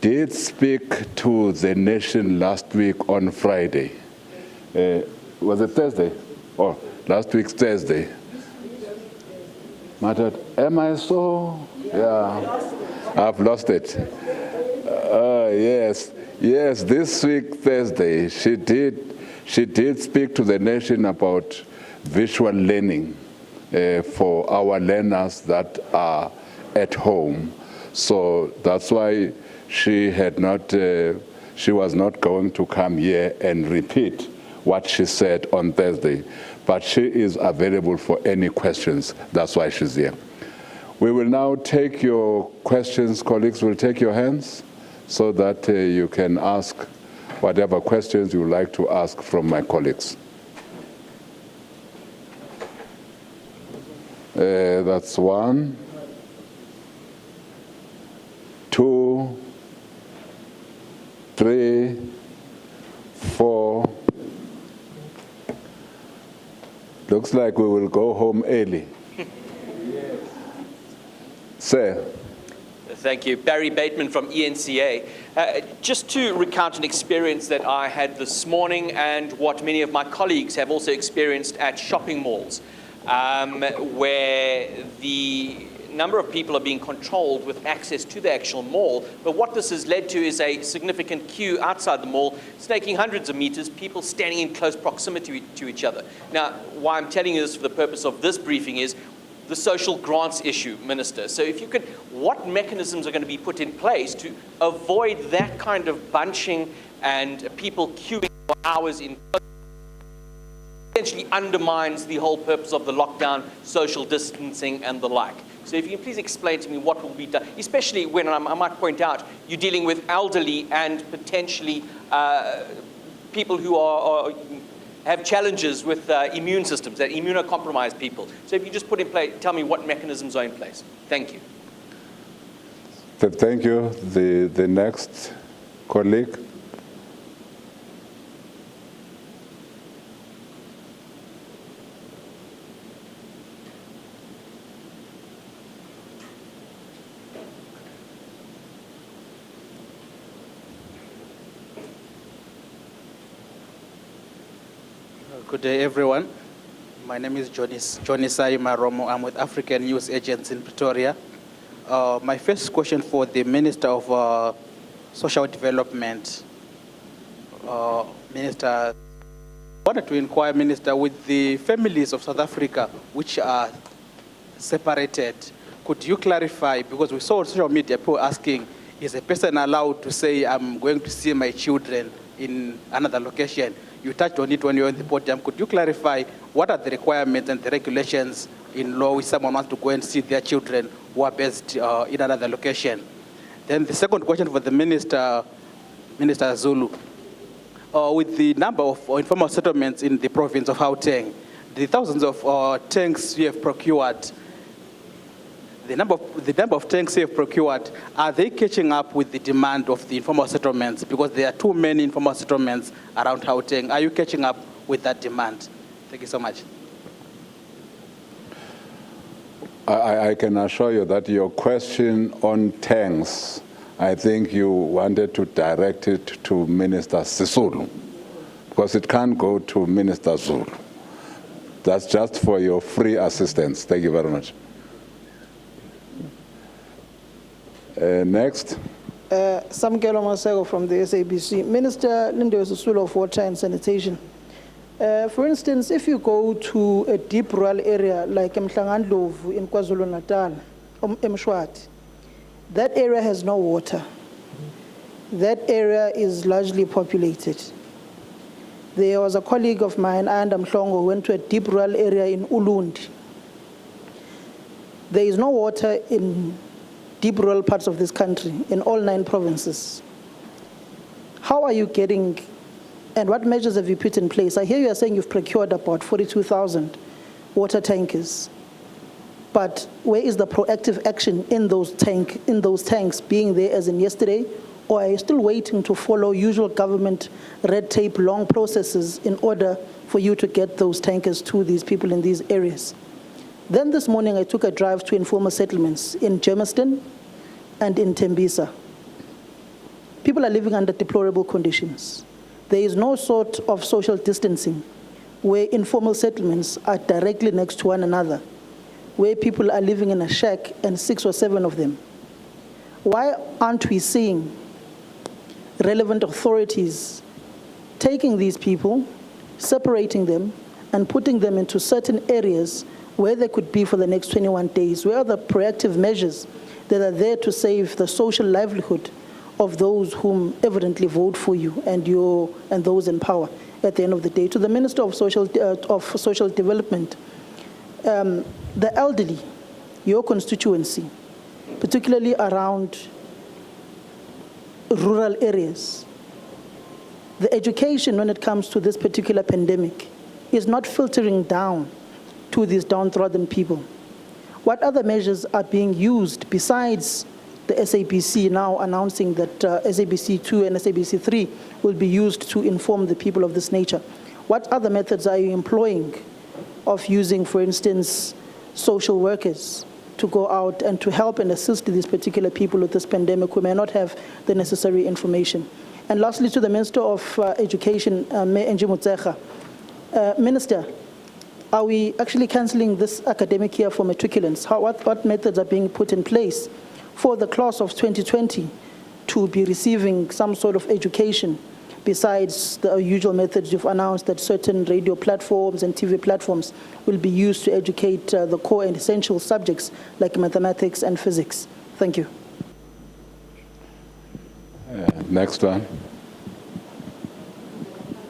did speak to the nation last week on Friday. Was it Thursday? Oh, last week's Thursday. Am I so? Yeah, I've lost it. Yes, this week Thursday, she did speak to the nation about visual learning for our learners that are at home. So that's why she was not going to come here and repeat what she said on Thursday. But she is available for any questions. That's why she's here. We will now take your questions. Colleagues will take your hands so that you can ask whatever questions you would like to ask from my colleagues. That's 1, 2, 3, 4. Looks like we will go home early. Sir. Thank you. Barry Bateman from ENCA. Just to recount an experience that I had this morning and what many of my colleagues have also experienced at shopping malls, where the number of people are being controlled with access to the actual mall. But what this has led to is a significant queue outside the mall, snaking hundreds of meters, people standing in close proximity to each other. Now, why I'm telling you this for the purpose of this briefing is the social grants issue, Minister. So if you could, what mechanisms are going to be put in place to avoid that kind of bunching and people queuing for hours in essentially undermines the whole purpose of the lockdown, social distancing and the like. So if you can please explain to me what will be done, especially when, I might point out, you're dealing with elderly and potentially people who have challenges with immune systems, that immunocompromised people. So if you just put in place, tell me what mechanisms are in place. Thank you. Thank you. The next colleague. Good day, everyone. My name is Johnny Saima Romo. I'm with African News Agents in Pretoria. My first question for the Minister of Social Development. Minister, I wanted to inquire, Minister, with the families of South Africa which are separated, could you clarify, because we saw on social media people asking Is a person allowed to say, I'm going to see my children in another location? You touched on it when you were on the podium. Could you clarify what are the requirements and the regulations in law if someone wants to go and see their children who are based in another location? Then the second question for the Minister Zulu. With the number of informal settlements in the province of Gauteng, the thousands of tanks you have procured, the number of tanks you have procured, are they catching up with the demand of the informal settlements? Because there are too many informal settlements around Gauteng. Are you catching up with that demand? Thank you so much. I can assure you that your question on tanks, I think you wanted to direct it to Minister Sisulu, because it can't go to Minister Zulu. That's just for your free assistance. Thank you very much. Next. Samkelo Masego from the SABC. Minister Lindiwe Sisulu of Water and Sanitation. For instance, if you go to a deep rural area like Mhlangandlovu in KwaZulu-Natal, Mshwati, that area has no water. That area is largely populated. There was a colleague of mine, Anda Mhlongo, who went to a deep rural area in Ulundi. There is no water in deep rural parts of this country, in all 9 provinces. How are you getting, and what measures have you put in place? I hear you are saying you've procured about 42,000 water tankers, but where is the proactive action in those tanks being there as in yesterday, or are you still waiting to follow usual government red tape, long processes in order for you to get those tankers to these people in these areas? Then this morning I took a drive to informal settlements in Germiston and in Tembisa. People are living under deplorable conditions. There is no sort of social distancing where informal settlements are directly next to one another, where people are living in a shack and 6 or 7 of them. Why aren't we seeing relevant authorities taking these people, separating them, and putting them into certain areas where they could be for the next 21 days? Where are the proactive measures that are there to save the social livelihood of those whom evidently vote for you and those in power at the end of the day? To the Minister of Social Development, the elderly, your constituency, particularly around rural areas, the education when it comes to this particular pandemic is not filtering down to these downtrodden people. What other measures are being used besides the SABC now announcing that SABC 2 and SABC 3 will be used to inform the people of this nature? What other methods are you employing of using, for instance, social workers to go out and to help and assist these particular people with this pandemic who may not have the necessary information? And lastly, to the Minister of Education, Angie Motshekga. Minister, are we actually cancelling this academic year for matriculants? What methods are being put in place for the class of 2020 to be receiving some sort of education besides the usual methods you've announced that certain radio platforms and TV platforms will be used to educate the core and essential subjects like mathematics and physics? Thank you. Next one.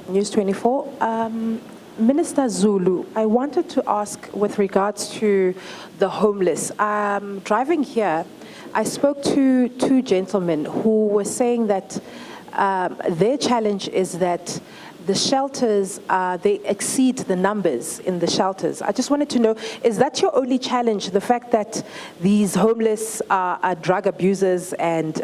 News 24. Minister Zulu, I wanted to ask with regards to the homeless. Driving here, I spoke to 2 gentlemen who were saying that their challenge is that the shelters, they exceed the numbers in the shelters. I just wanted to know, is that your only challenge, the fact that these homeless are drug abusers and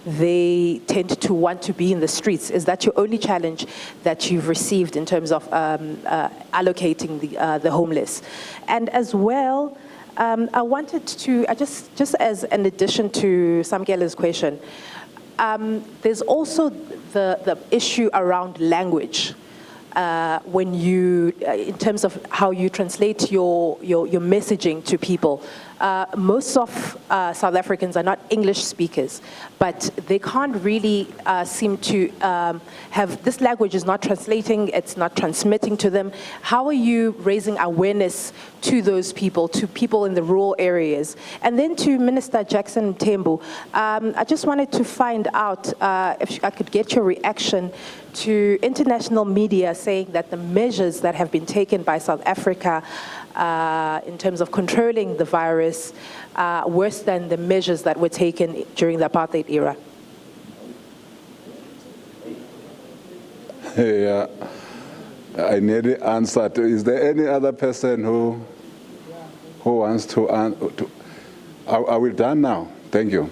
they tend to want to be in the streets? Is that your only challenge that you've received in terms of allocating the homeless? And as well, I wanted to, just as an addition to Samkele's question, there's also the issue around language when you, in terms of how you translate your messaging to people. most of South Africans are not English speakers, but they can't really seem to have, this language is not translating, it's not transmitting to them. How are you raising awareness to those people, to people in the rural areas? And then to Minister Jackson Mthembu, I just wanted to find out if I could get your reaction to international media saying that the measures that have been taken by South Africa in terms of controlling the virus are worse than the measures that were taken during the apartheid era. Yeah, I nearly answered. Is there any other person who wants to answer? Are we done now? Thank you.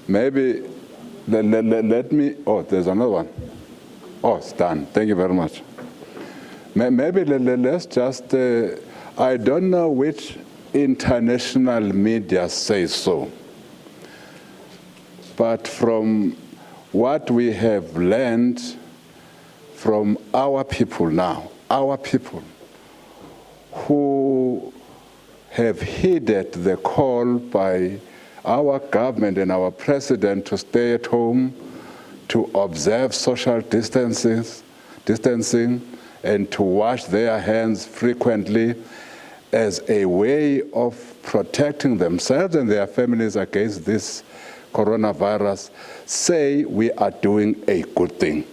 Maybe let me, oh, there's another one. Oh, it's done. Thank you very much. Maybe let's just, I don't know which international media says so, but from what we have learned from our people now, our people who have heeded the call by our government and our president to stay at home, to observe social distancing, and to wash their hands frequently as a way of protecting themselves and their families against this coronavirus, say we are doing a good thing.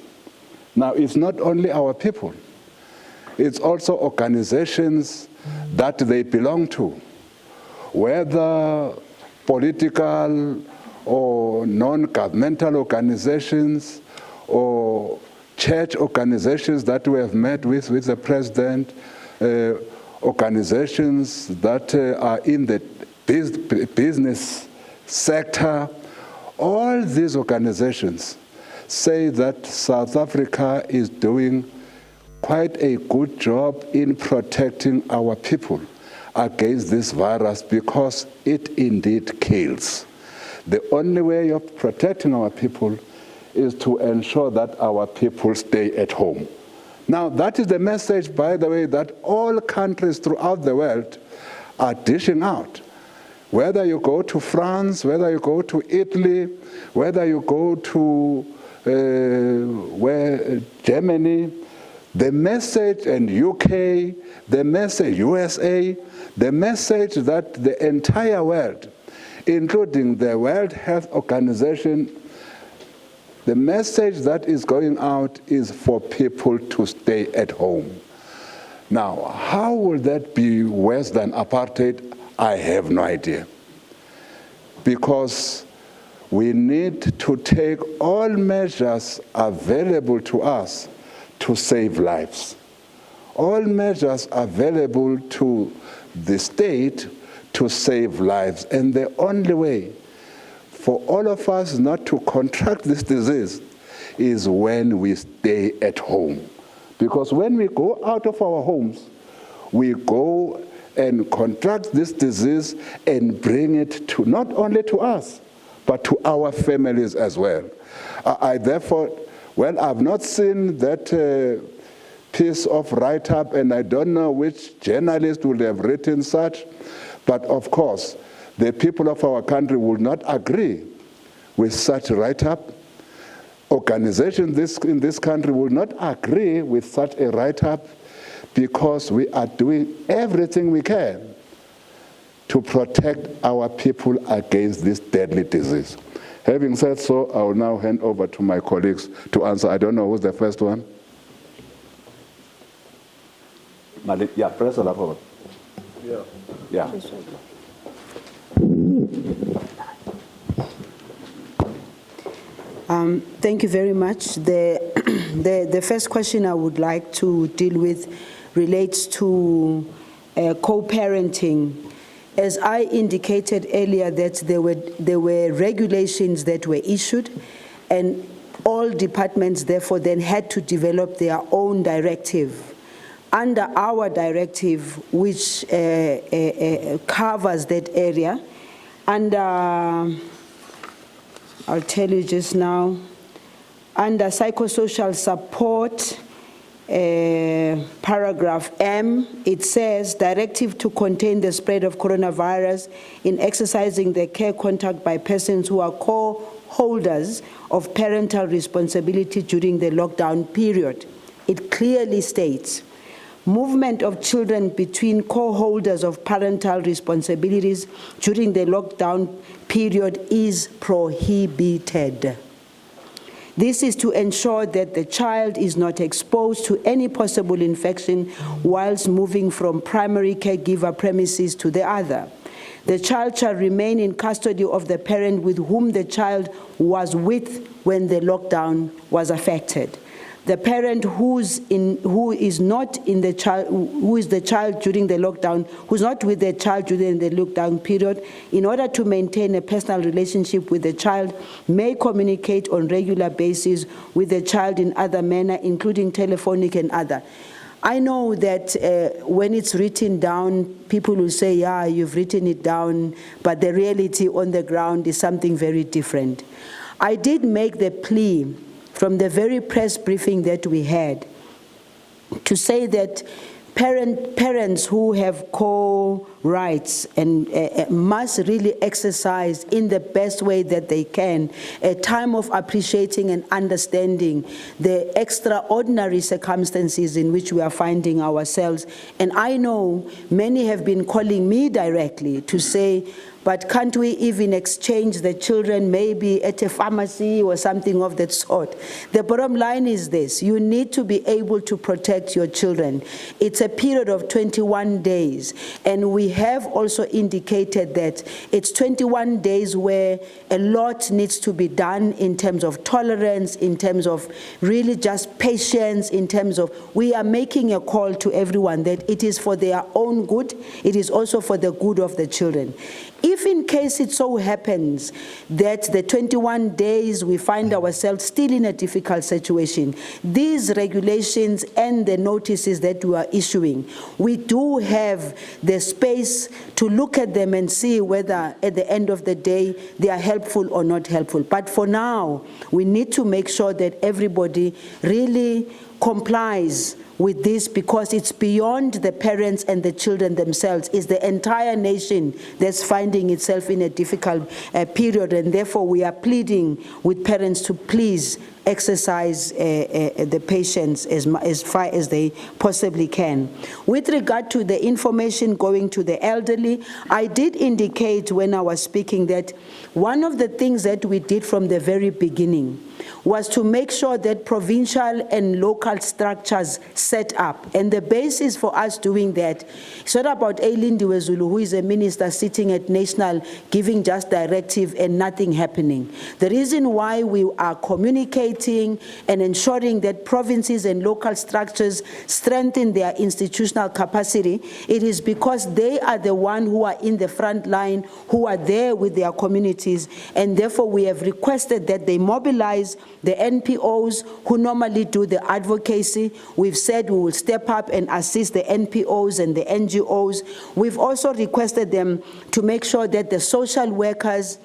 Now, it's not only our people, it's also organizations that they belong to, whether political or non-governmental organizations or church organizations that we have met with the president, organizations that are in the business sector. All these organizations say that South Africa is doing quite a good job in protecting our people against this virus because it indeed kills. The only way of protecting our people is to ensure that our people stay at home. Now, that is the message, by the way, that all countries throughout the world are dishing out. Whether you go to France, whether you go to Italy, whether you go to Germany, the message, and UK, the message, USA, the message that the entire world, including the World Health Organization, the message that is going out is for people to stay at home. Now, how will that be worse than apartheid? I have no idea. Because we need to take all measures available to us to save lives. All measures available to the state to save lives. And the only way for all of us not to contract this disease is when we stay at home. Because when we go out of our homes, we go and contract this disease and bring it to not only to us, but to our families as well. I therefore, well, I've not seen that piece of write-up, and I don't know which journalist would have written such, but of course, the people of our country will not agree with such write-up. Organizations in this country will not agree with such a write-up because we are doing everything we can to protect our people against this deadly disease. Having said so, I will now hand over to my colleagues to answer. I don't know who's the first one. Yeah, press the laptop. Yeah. Thank you very much. The first question I would like to deal with relates to co-parenting. As I indicated earlier, that there were regulations that were issued, and all departments therefore then had to develop their own directive. Under our directive, which covers that area, and I'll tell you just now, under psychosocial support, paragraph M, it says, directive to contain the spread of coronavirus in exercising the care contact by persons who are co-holders of parental responsibility during the lockdown period. It clearly states, movement of children between co-holders of parental responsibilities during the lockdown period is prohibited. This is to ensure that the child is not exposed to any possible infection whilst moving from primary caregiver premises to the other. The child shall remain in custody of the parent with whom the child was with when the lockdown was affected. The parent who is the child during the lockdown, who's not with the child during the lockdown period, in order to maintain a personal relationship with the child, may communicate on regular basis with the child in other manner, including telephonic and other. I know that when it's written down, people will say, yeah, you've written it down, but the reality on the ground is something very different. I did make the plea from the very press briefing that we had to say that parents who have co-rights and must really exercise in the best way that they can a time of appreciating and understanding the extraordinary circumstances in which we are finding ourselves. And I know many have been calling me directly to say, but can't we even exchange the children maybe at a pharmacy or something of that sort? The bottom line is this: you need to be able to protect your children. It's a period of 21 days, and we have also indicated that it's 21 days where a lot needs to be done in terms of tolerance, in terms of really just patience, in terms of we are making a call to everyone that it is for their own good, it is also for the good of the children. If in case it so happens that the 21 days we find ourselves still in a difficult situation, these regulations and the notices that we are issuing, we do have the space to look at them and see whether at the end of the day they are helpful or not helpful. But for now, we need to make sure that everybody really complies with this, because it's beyond the parents and the children themselves. It's the entire nation that's finding itself in a difficult period, and therefore we are pleading with parents to please exercise the patience as far as they possibly can. With regard to the information going to the elderly, I did indicate when I was speaking that one of the things that we did from the very beginning was to make sure that provincial and local structures set up. And the basis for us doing that, it's not about Lindiwe Zulu, who is a minister sitting at national giving just directive and nothing happening. The reason why we are communicating and ensuring that provinces and local structures strengthen their institutional capacity, it is because they are the ones who are in the front line, who are there with their communities, and therefore we have requested that they mobilize the NPOs who normally do the advocacy. We've said we will step up and assist the NPOs and the NGOs. We've also requested them to make sure that the social workers,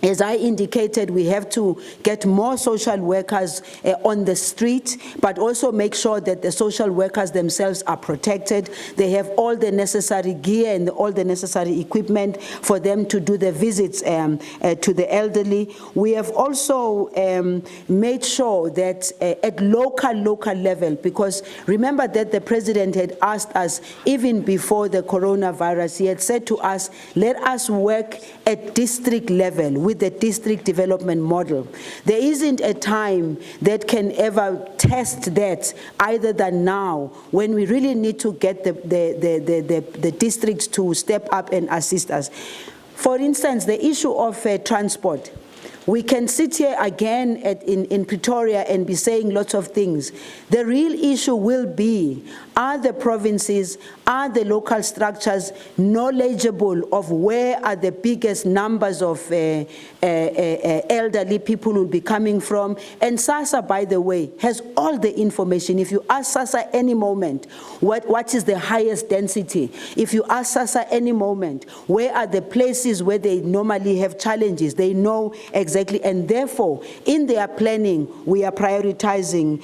as I indicated, we have to get more social workers on the street, but also make sure that the social workers themselves are protected. They have all the necessary gear and all the necessary equipment for them to do the visits to the elderly. We have also made sure that at local level, because remember that the president had asked us, even before the coronavirus, he had said to us, let us work at district level with the district development model. There isn't a time that can ever test that either than now, when we really need to get the districts to step up and assist us. For instance, the issue of transport. We can sit here again in Pretoria and be saying lots of things. The real issue will be, are the provinces, are the local structures knowledgeable of where are the biggest numbers of elderly people will be coming from? And SASA, by the way, has all the information. If you ask SASA any moment, what is the highest density? If you ask SASA any moment, where are the places where they normally have challenges? They know exactly, and therefore, in their planning, we are prioritizing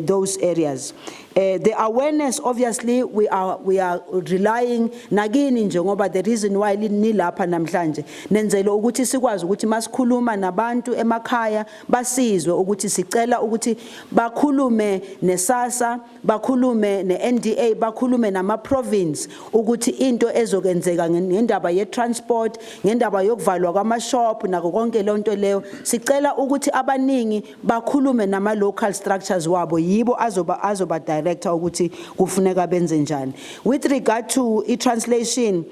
those areas. The awareness, obviously, we are relying nagini njengoba the reason why nilapha namhlanje nenzelo ukuthi sikwazi ukuthi masikhuluma nabantu emakhaya basizwe ukuthi sicela ukuthi bakhulume neSASA, bakhulume neNDA, bakhulume nama province ukuthi into ezokwenzeka ngendaba ye transport, ngendaba yokuvalwa kwama shop nako konke lonto leyo, sicela ukuthi abaningi bakhulume nama local structures wabo, yibo azoba director ukuthi kufuneka benze njani. With regard to translation,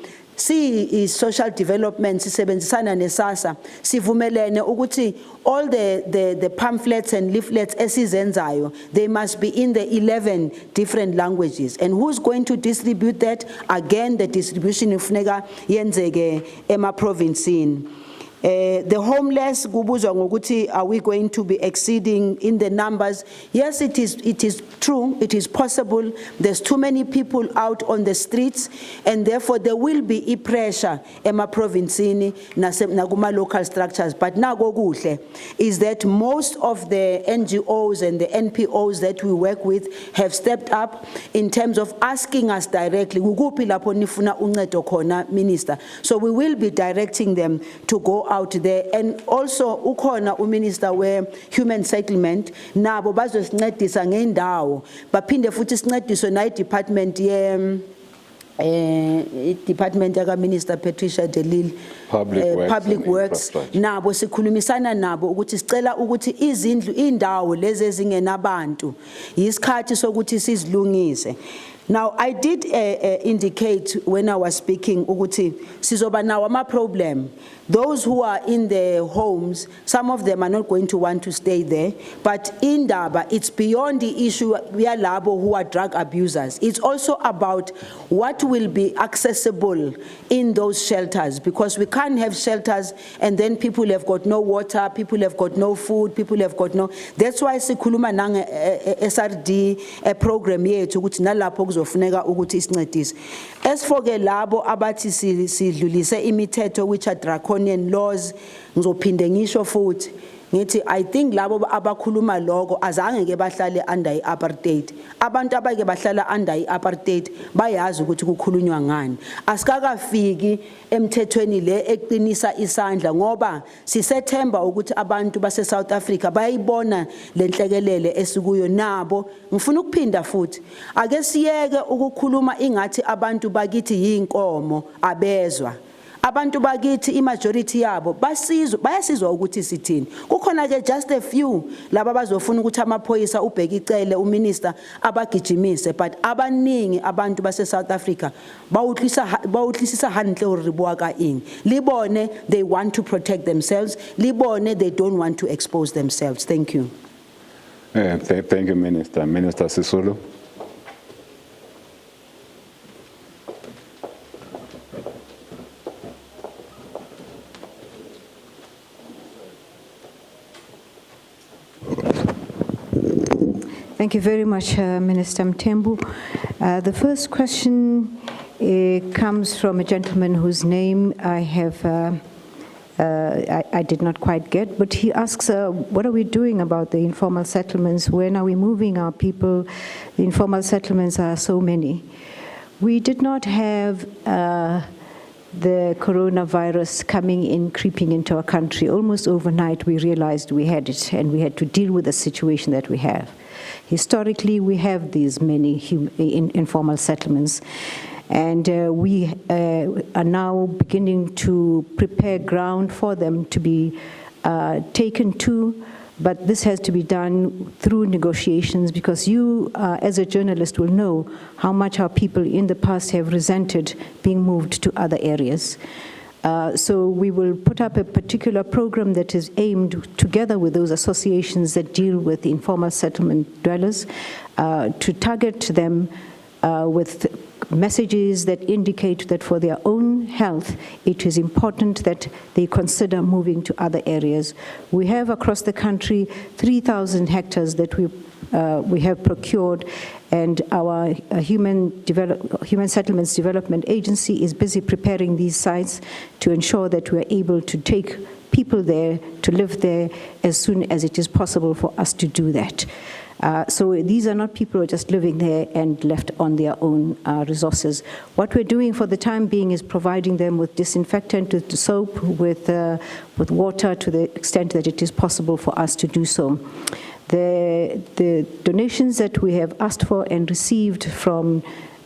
is social development sisebenzisana neSASA sivumelene ukuthi all the pamphlets and leaflets esizenzayo, they must be in the 11 different languages. And who's going to distribute that? Again, the distribution ifuneka yenzeke ema provincini. The homeless, kubuzwa ngokuthi, are we going to be exceeding in the numbers? Yes, it is true, it is possible. There's too many people out on the streets, and therefore there will be pressure ema provincini naguma local structures. But nago kuhle is that most of the NGOs and the NPOs that we work with have stepped up in terms of asking us directly, kukuphi lapho nifuna uncedo khona, Minister. So we will be directing them to go out there. And also ukhona uMinister we-Human Settlement nabo bazosincedisa ngendawo, baphinde futhi sincediswe na i-department department yaka Minister Patricia de Lille, Public Works, nabo sikhulumisana nabo ukuthi sicela ukuthi izindlu indawo lezi ezingenabantu yisikhathi sokuthi sizilungise. Now, I did indicate when I was speaking, ukuthi sizoba nawo ama problem. Those who are in the homes, some of them are not going to want to stay there. But in Daba, it's beyond the issue yalabo who are drug abusers. It's also about what will be accessible in those shelters, because we can't have shelters and then people have got no water, people have got no food, people have got no. That's why sikhuluma nange SRD program yethu ukuthi nalapho kuzofuneka ukuthi isincedise. As for ke labo abathi sidlulise imithetho which are draconian laws, ngizophinde ngisho futhi ngithi I think labo abakhuluma lokho azange ke bahlale under apartheid. Abantu abake bahlala under apartheid bayazi ukuthi kukhulunywa ngani. Asikakafiki emthethweni le eqinisa isandla ngoba sisethemba ukuthi abantu base South Africa bayibona lenhlekelele esikuyo nabo. Ngifuna ukuphinda futhi ake siyeke ukukhuluma ingathi abantu bakithi yinkomo abezwa. Abantu bakithi imajority yabo bayasizwa ukuthi sithini. Kukhona ke just a few laba bazofuna ukuthi amaphoyisa ubheka icele uMinister abagijimise, but abaningi abantu base South Africa bawuhlisisa hanhle uribuwa ka ing. Libone they want to protect themselves, libone they don't want to expose themselves. Thank you. Thank you, Minister. Minister Sisulu. Thank you very much, Minister Mtembu. The first question comes from a gentleman whose name I did not quite get, but he asks, what are we doing about the informal settlements? When are we moving our people? The informal settlements are so many. We did not have the coronavirus coming in, creeping into our country. Almost overnight, we realized we had it, and we had to deal with the situation that we have. Historically, we have these many informal settlements, and we are now beginning to prepare ground for them to be taken to, but this has to be done through negotiations, because you, as a journalist, will know how much our people in the past have resented being moved to other areas. So we will put up a particular program that is aimed, together with those associations that deal with informal settlement dwellers, to target them with messages that indicate that for their own health, it is important that they consider moving to other areas. We have across the country 3,000 hectares that we have procured, and our Human Settlements Development Agency is busy preparing these sites to ensure that we are able to take people there to live there as soon as it is possible for us to do that. So these are not people who are just living there and left on their own resources. What we're doing for the time being is providing them with disinfectant, with soap, with water to the extent that it is possible for us to do so. The donations that we have asked for and received from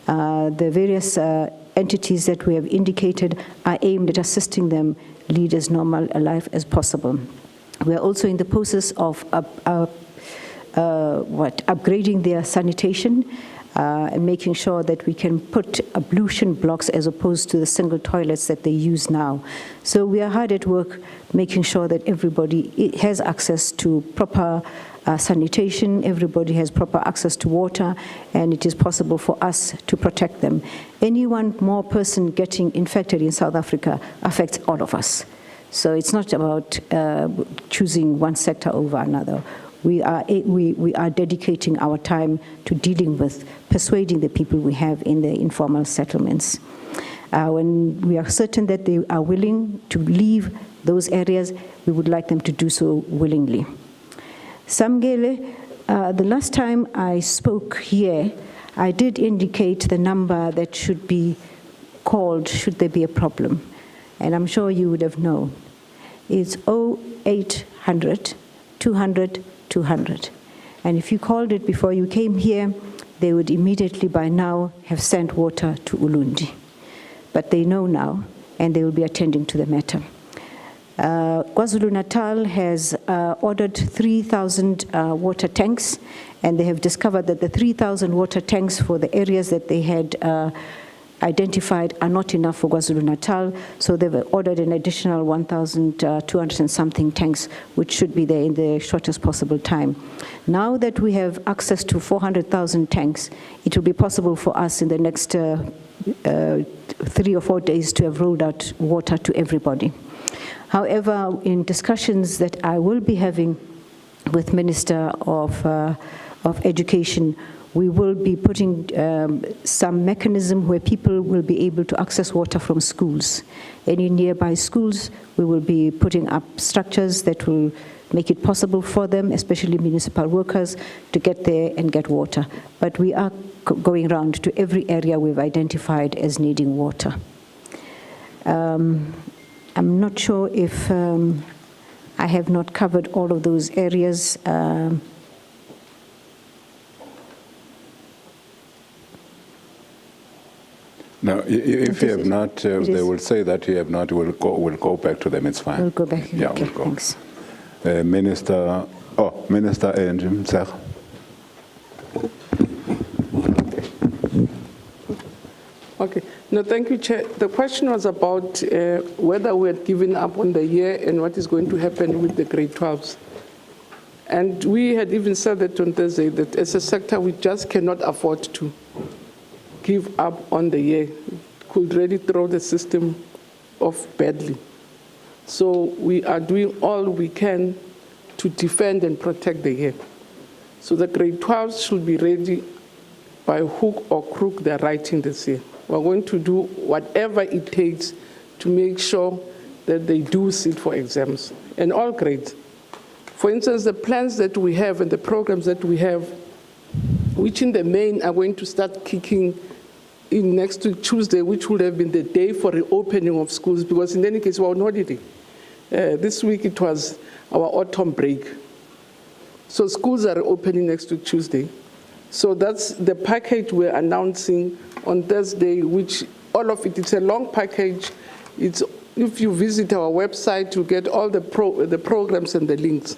the various entities that we have indicated are aimed at assisting them lead as normal a life as possible. We are also in the process of upgrading their sanitation and making sure that we can put ablution blocks as opposed to the single toilets that they use now. So we are hard at work making sure that everybody has access to proper sanitation, everybody has proper access to water, and it is possible for us to protect them. Any one more person getting infected in South Africa affects all of us. So it's not about choosing one sector over another. We are dedicating our time to dealing with persuading the people we have in the informal settlements. When we are certain that they are willing to leave those areas, we would like them to do so willingly. Samgele, the last time I spoke here, I did indicate the number that should be called should there be a problem. And I'm sure you would have known. It's 0800 200 200. And if you called it before you came here, they would immediately by now have sent water to Ulundi. But they know now, and they will be attending to the matter. KwaZulu-Natal has ordered 3,000 water tanks, and they have discovered that the 3,000 water tanks for the areas that they had identified are not enough for KwaZulu-Natal, so they've ordered an additional 1,200 and something tanks, which should be there in the shortest possible time. Now that we have access to 400,000 tanks, it will be possible for us in the next 3 or 4 days to have rolled out water to everybody. However, in discussions that I will be having with Minister of Education, we will be putting some mechanism where people will be able to access water from schools. Any nearby schools, we will be putting up structures that will make it possible for them, especially municipal workers, to get there and get water. But we are going around to every area we've identified as needing water. I'm not sure if I have not covered all of those areas. No, if you have not, they will say that you have not. We'll go back to them. It's fine. We'll go back. Yeah, okay, we'll go. Thanks. Minister Andrew Mtsega. Okay. No, thank you, Chair. The question was about whether we had given up on the year and what is going to happen with the grade 12s. And we had even said that on Thursday, that as a sector, we just cannot afford to give up on the year. It could really throw the system off badly. So we are doing all we can to defend and protect the year. So the grade 12s should be ready by hook or crook they're writing this year. We're going to do whatever it takes to make sure that they do sit for exams, and all grades. For instance, the plans that we have and the programs that we have, which in the main are going to start kicking in next week, Tuesday, which would have been the day for reopening of schools, because in any case, we're on holiday. This week it was our autumn break. So schools are opening next week, Tuesday. So that's the package we're announcing on Thursday, which all of it, it's a long package. It's, if you visit our website, you get all the programs and the links.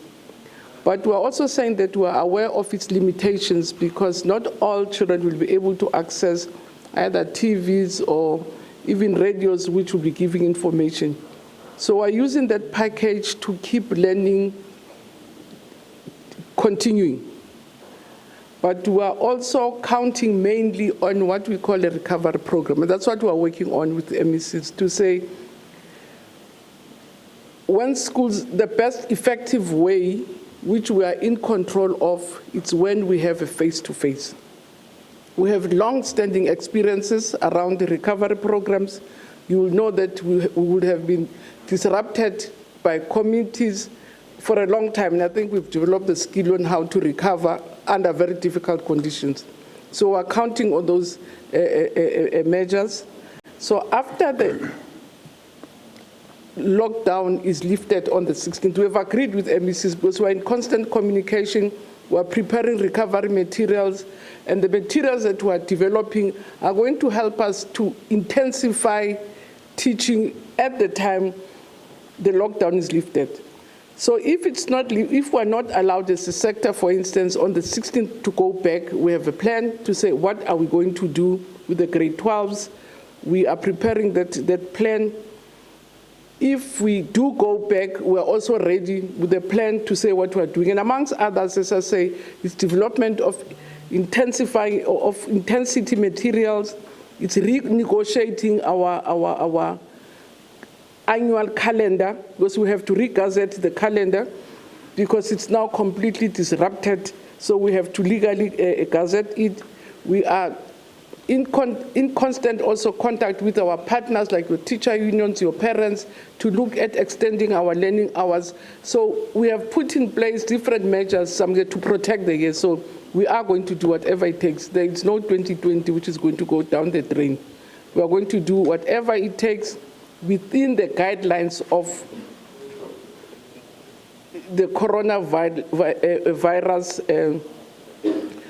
But we're also saying that we're aware of its limitations, because not all children will be able to access either TVs or even radios which will be giving information. So we're using that package to keep learning continuing. but we are also counting mainly on what we call a recovery program. And that's what we are working on with the MECs, to say, when schools, the best effective way, which we are in control of, it's when we have a face-to-face. We have long-standing experiences around the recovery programs. You will know that we would have been disrupted by communities for a long time, and I think we've developed the skill on how to recover under very difficult conditions. So we're counting on those measures. So after the lockdown is lifted on the 16th, we have agreed with MECs because we're in constant communication. We're preparing recovery materials, and the materials that we're developing are going to help us to intensify teaching at the time the lockdown is lifted. So if we're not allowed as a sector, for instance, on the 16th to go back, we have a plan to say, what are we going to do with the grade 12s? We are preparing that plan. If we do go back, we're also ready with a plan to say what we're doing. And amongst others, as I say, it's development of intensifying of intensity materials. It's renegotiating our annual calendar, because we have to re-gazette the calendar because it's now completely disrupted. So we have to legally gazette it. We are in constant also contact with our partners, like your teacher unions, your parents, to look at extending our learning hours. So we have put in place different measures to protect the year. So we are going to do whatever it takes. There is no 2020 which is going to go down the drain. We are going to do whatever it takes within the guidelines of the coronavirus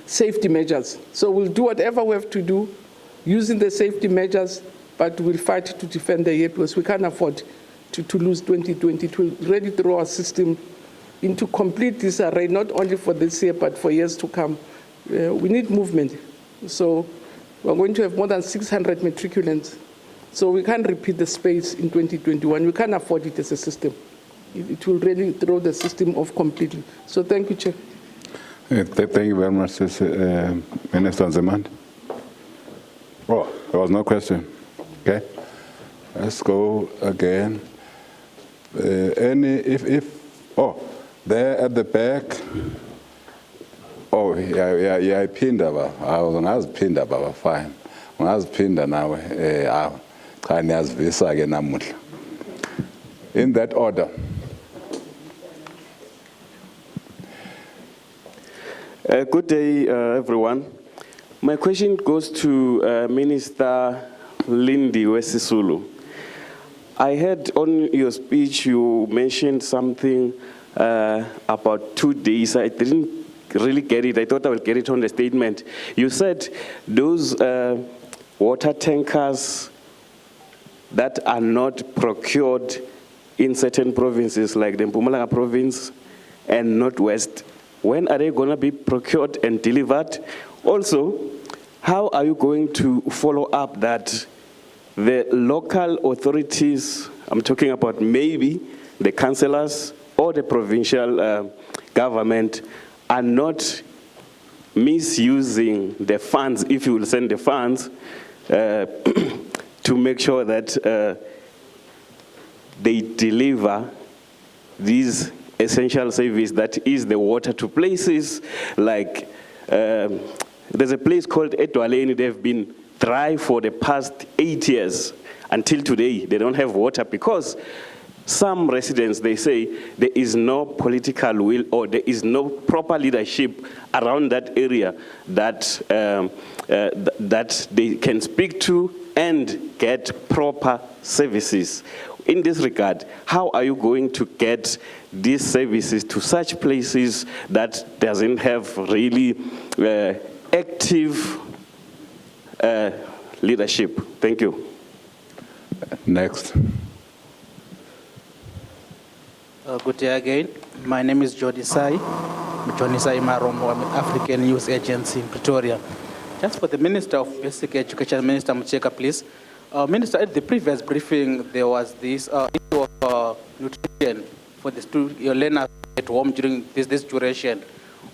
safety measures. So we'll do whatever we have to do using the safety measures, but we'll fight to defend the year because we can't afford to lose 2020. It will really throw our system into complete disarray, not only for this year, but for years to come. We need movement. So we're going to have more than 600 matriculants. So we can't repeat the space in 2021. We can't afford it as a system. It will really throw the system off completely. So thank you, Chair. Thank you very much, Minister Nzimande. Oh, there was no question. Okay, let's go again. There at the back. Oh, yeah, Pinda. I was on as Pinda, but fine. When I was Pinda now, in that order. Good day, everyone. My question goes to Minister Lindy Wesisulu. I heard on your speech you mentioned something about 2 days. I didn't really get it. I thought I would get it on the statement. You said those water tankers that are not procured in certain provinces like the Mpumalanga province and Northwest, when are they going to be procured and delivered? Also, how are you going to follow up that the local authorities, I'm talking about maybe the councillors or the provincial government, are not misusing the funds, if you will send the funds, to make sure that they deliver these essential service that is the water to places like, there's a place called Edwaleni. They've been dry for the past 8 years. Until today, they don't have water because some residents, they say there is no political will or there is no proper leadership around that area that, that they can speak to and get proper services. In this regard, how are you going to get these services to such places that doesn't have really active leadership? Thank you. Next. Good day again. My name is Jody Sai. Johnny Sai Maromo. I'm with African News Agency in Pretoria. Just for the Minister of Basic Education, Minister Mucheka, please. Minister, at the previous briefing, there was this issue of nutrition for your learners at home during this duration.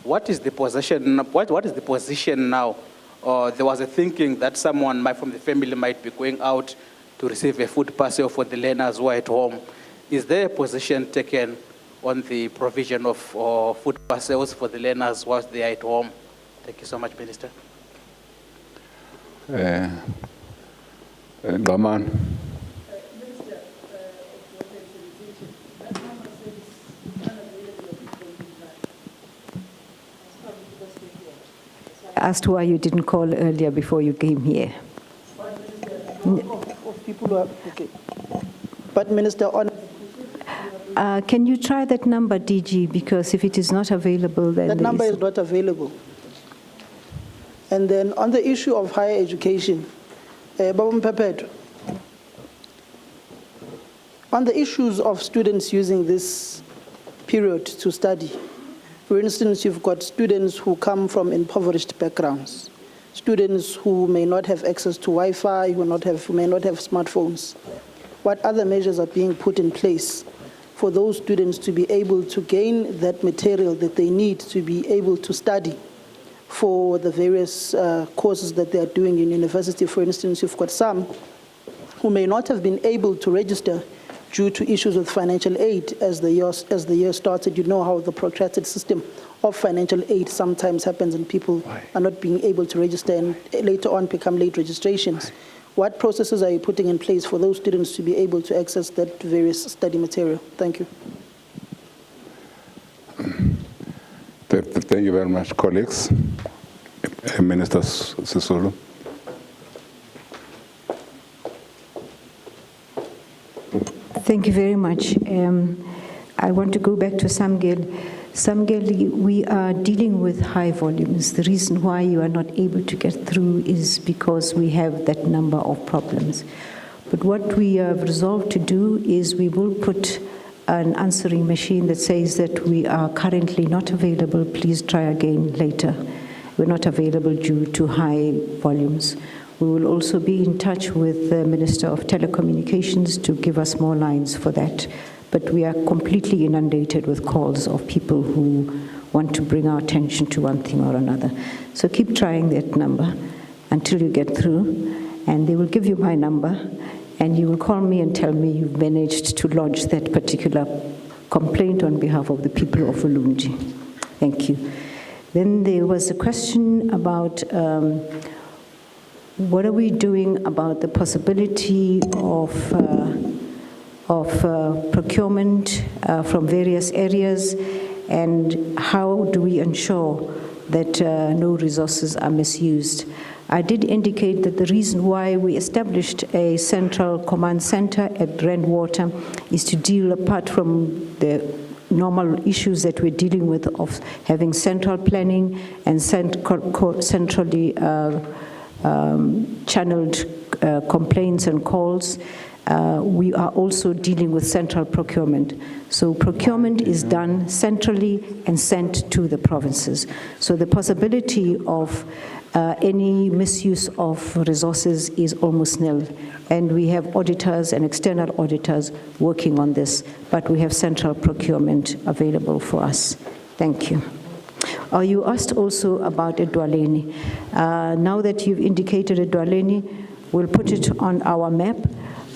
What is the position? What is the position now? There was a thinking that someone from the family might be going out to receive a food parcel for the learners who are at home. Is there a position taken on the provision of food parcels for the learners whilst they are at home? Thank you so much, Minister. Gaman. Asked why you didn't call earlier before you came here. Of people who are, okay. But Minister, Can you try that number, DG? Because if it is not available, then that number is not available. And then on the issue of higher education, Baba Mpepedo, on the issues of students using this period to study, for instance, you've got students who come from impoverished backgrounds, students who may not have access to Wi-Fi, who may not have smartphones. What other measures are being put in place for those students to be able to gain that material that they need to be able to study for the various courses that they are doing in university? For instance, you've got some who may not have been able to register due to issues with financial aid as the year started. You know how the protracted system of financial aid sometimes happens and people are not being able to register and later on become late registrations. What processes are you putting in place for those students to be able to access that various study material? Thank you. Thank you very much, colleagues. Minister Sisulu. Thank you very much. I want to go back to Samgel. Samgel, we are dealing with high volumes. The reason why you are not able to get through is because we have that number of problems. But what we have resolved to do is we will put an answering machine that says that we are currently not available, please try again later. We're not available due to high volumes. We will also be in touch with the Minister of Telecommunications to give us more lines for that. But we are completely inundated with calls of people who want to bring our attention to one thing or another. So keep trying that number until you get through, and they will give you my number, and you will call me and tell me you've managed to lodge that particular complaint on behalf of the people of Ulunji. Thank you. Then there was a question about what are we doing about the possibility of procurement from various areas, and how do we ensure that no resources are misused? I did indicate that the reason why we established a central command center at Randwater is to deal, apart from the normal issues that we're dealing with of having central planning and centrally channeled complaints and calls, we are also dealing with central procurement. So procurement is done centrally and sent to the provinces. So the possibility of any misuse of resources is almost nil. And we have auditors and external auditors working on this, but we have central procurement available for us. Thank you. You asked also about Edwaleni. Now that you've indicated Edwaleni, we'll put it on our map.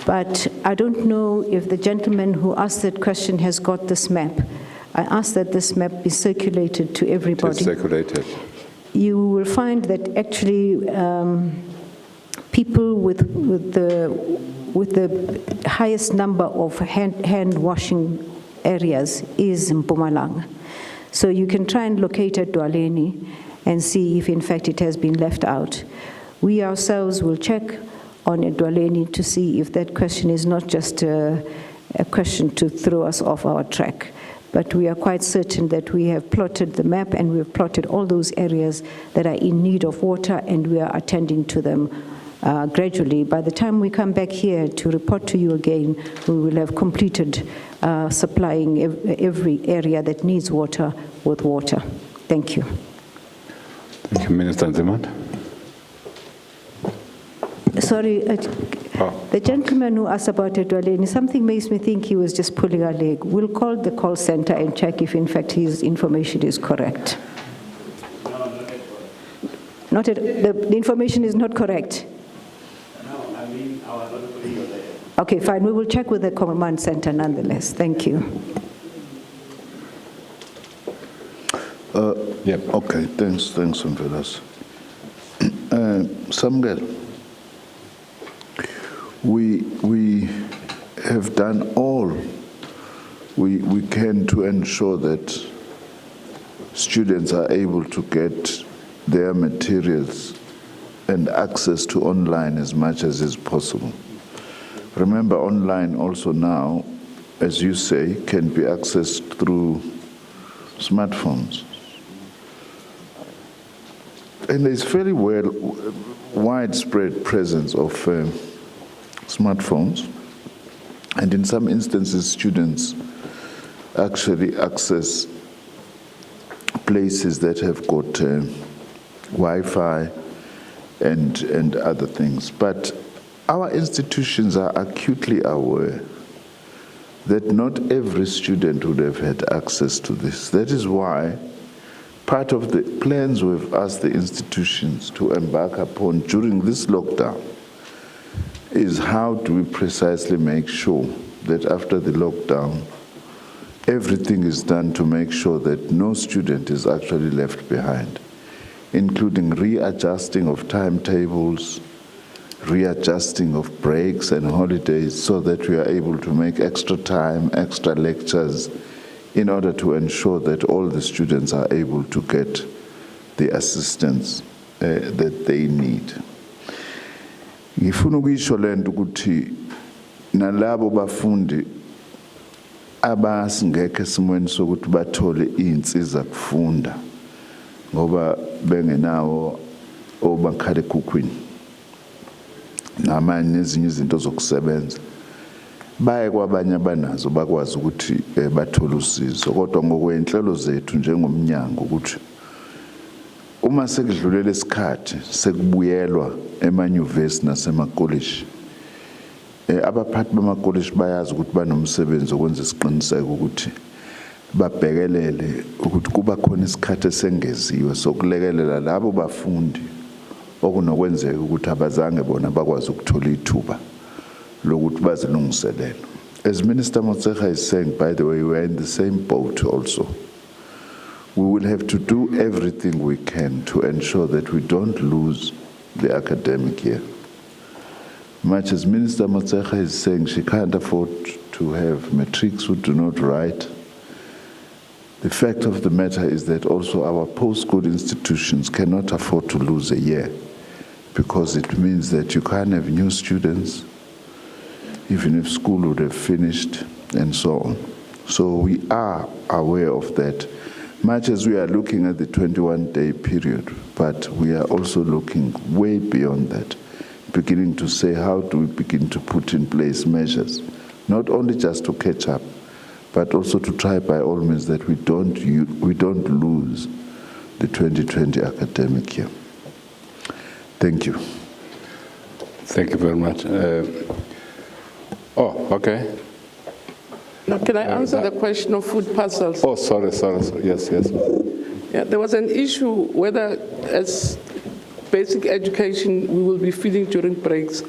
But I don't know if the gentleman who asked that question has got this map. I asked that this map be circulated to everybody. It's circulated. You will find that actually people with the highest number of hand washing areas is Mpumalanga. So you can try and locate Edwaleni and see if in fact it has been left out. We ourselves will check on Edwaleni to see if that question is not just a question to throw us off our track. But we are quite certain that we have plotted the map and we have plotted all those areas that are in need of water, and we are attending to them gradually. By the time we come back here to report to you again, we will have completed supplying every area that needs water with water. Thank you. Thank you, Minister Nzimande. Sorry, the gentleman who asked about Edwaleni, something makes me think he was just pulling our leg. We'll call the call center and check if in fact his information is correct. Not the information is not correct. No, I mean our notary there. Okay, fine. We will check with the command center nonetheless. Thank you. Okay, thanks, Mvelas. Samuel, we have done all we can to ensure that students are able to get their materials and access to online as much as is possible. Remember, online also now, as you say, can be accessed through smartphones. And there's fairly widespread presence of smartphones. And in some instances, students actually access places that have got Wi-Fi and other things. But our institutions are acutely aware that not every student would have had access to this. That is why part of the plans we've asked the institutions to embark upon during this lockdown is how do we precisely make sure that after the lockdown, everything is done to make sure that no student is actually left behind, including readjusting of timetables, readjusting of breaks and holidays so that we are able to make extra time, extra lectures, in order to ensure that all the students are able to get the assistance that they need. Ngifuna ukuyisho lento ukuthi nalabo bafundi abasingekho esimweni sokuthi bathole izinsiza kufunda ngoba bengenawo omakhalekhukhwini namanye nezinye izinto zokusebenza, baye kwabanye abanazo bakwazi ukuthi bathole usizo. Kodwa ngokwenhlelo zethu njengomnyango ukuthi uma sekudlulele isikhathi sekubuyelwa emanyuvesi nasemakolleji, abaphathi bamakolleji bayazi ukuthi banomsebenzi okwenza isiqiniseko ukuthi babhekelele ukuthi kuba khona isikhathi esengeziwe sokulekelela labo bafundi okunokwenzeka ukuthi abazange bona bakwazi ukuthola ithuba lokuthi bazilungiselele. As Minister Motshekga is saying, by the way, we are in the same boat also. We will have to do everything we can to ensure that we don't lose the academic year. Much as Minister Motshekga is saying she can't afford to have matrics who do not write, the fact of the matter is that also our post-school institutions cannot afford to lose a year, because it means that you can't have new students, even if school would have finished, and so on. So we are aware of that, much as we are looking at the 21-day period, but we are also looking way beyond that, beginning to say how do we begin to put in place measures, not only just to catch up, but also to try by all means that we don't lose the 2020 academic year. Thank you. Thank you very much. Okay. Now, can I answer the question of food parcels? Oh, sorry. Yes. Yeah, there was an issue whether as basic education we will be feeding during breaks.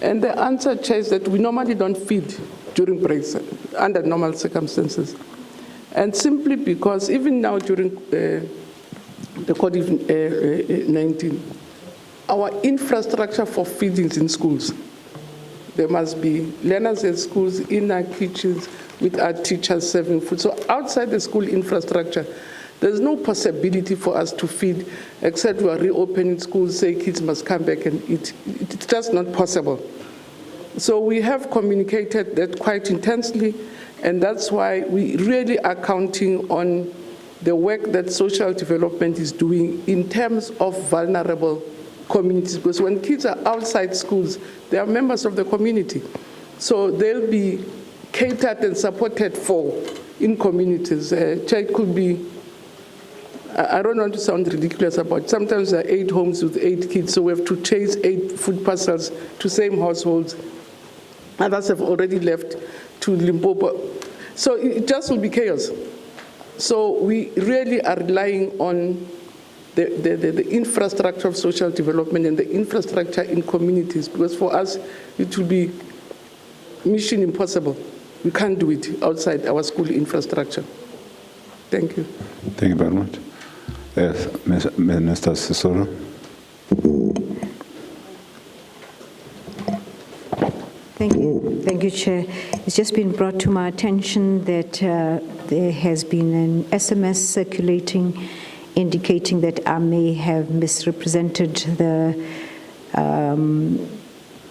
And the answer, Chair, is that we normally don't feed during breaks under normal circumstances. And simply because even now during the COVID-19, our infrastructure for feedings in schools, there must be learners at schools, in our kitchens, with our teachers serving food. So outside the school infrastructure, there's no possibility for us to feed, except we are reopening schools, say kids must come back and eat. It's just not possible. So we have communicated that quite intensely, and that's why we really are counting on the work that social development is doing in terms of vulnerable communities, because when kids are outside schools, they are members of the community. So they'll be catered and supported for in communities. It could be, I don't want to sound ridiculous about it. Sometimes there are 8 homes with 8 kids, so we have to chase 8 food parcels to same households. Others have already left to Limpopo. So it just will be chaos. So we really are relying on the infrastructure of social development and the infrastructure in communities, because for us, it will be mission impossible. We can't do it outside our school infrastructure. Thank you. Thank you very much. Yes, Minister Sisulu. Thank you, Chair. It's just been brought to my attention that there has been an SMS circulating indicating that I may have misrepresented the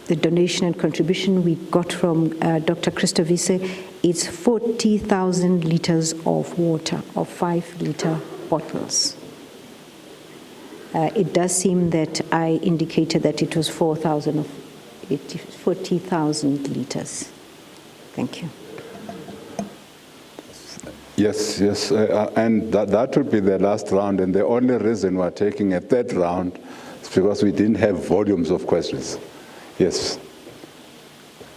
donation and contribution we got from Dr. Christovise. It's 40,000 liters of water, of 5-liter bottles. It does seem that I indicated that it was 40,000 liters. Thank you. Yes, yes, and that would be the last round, and the only reason we're taking a third round is because we didn't have volumes of questions. Yes.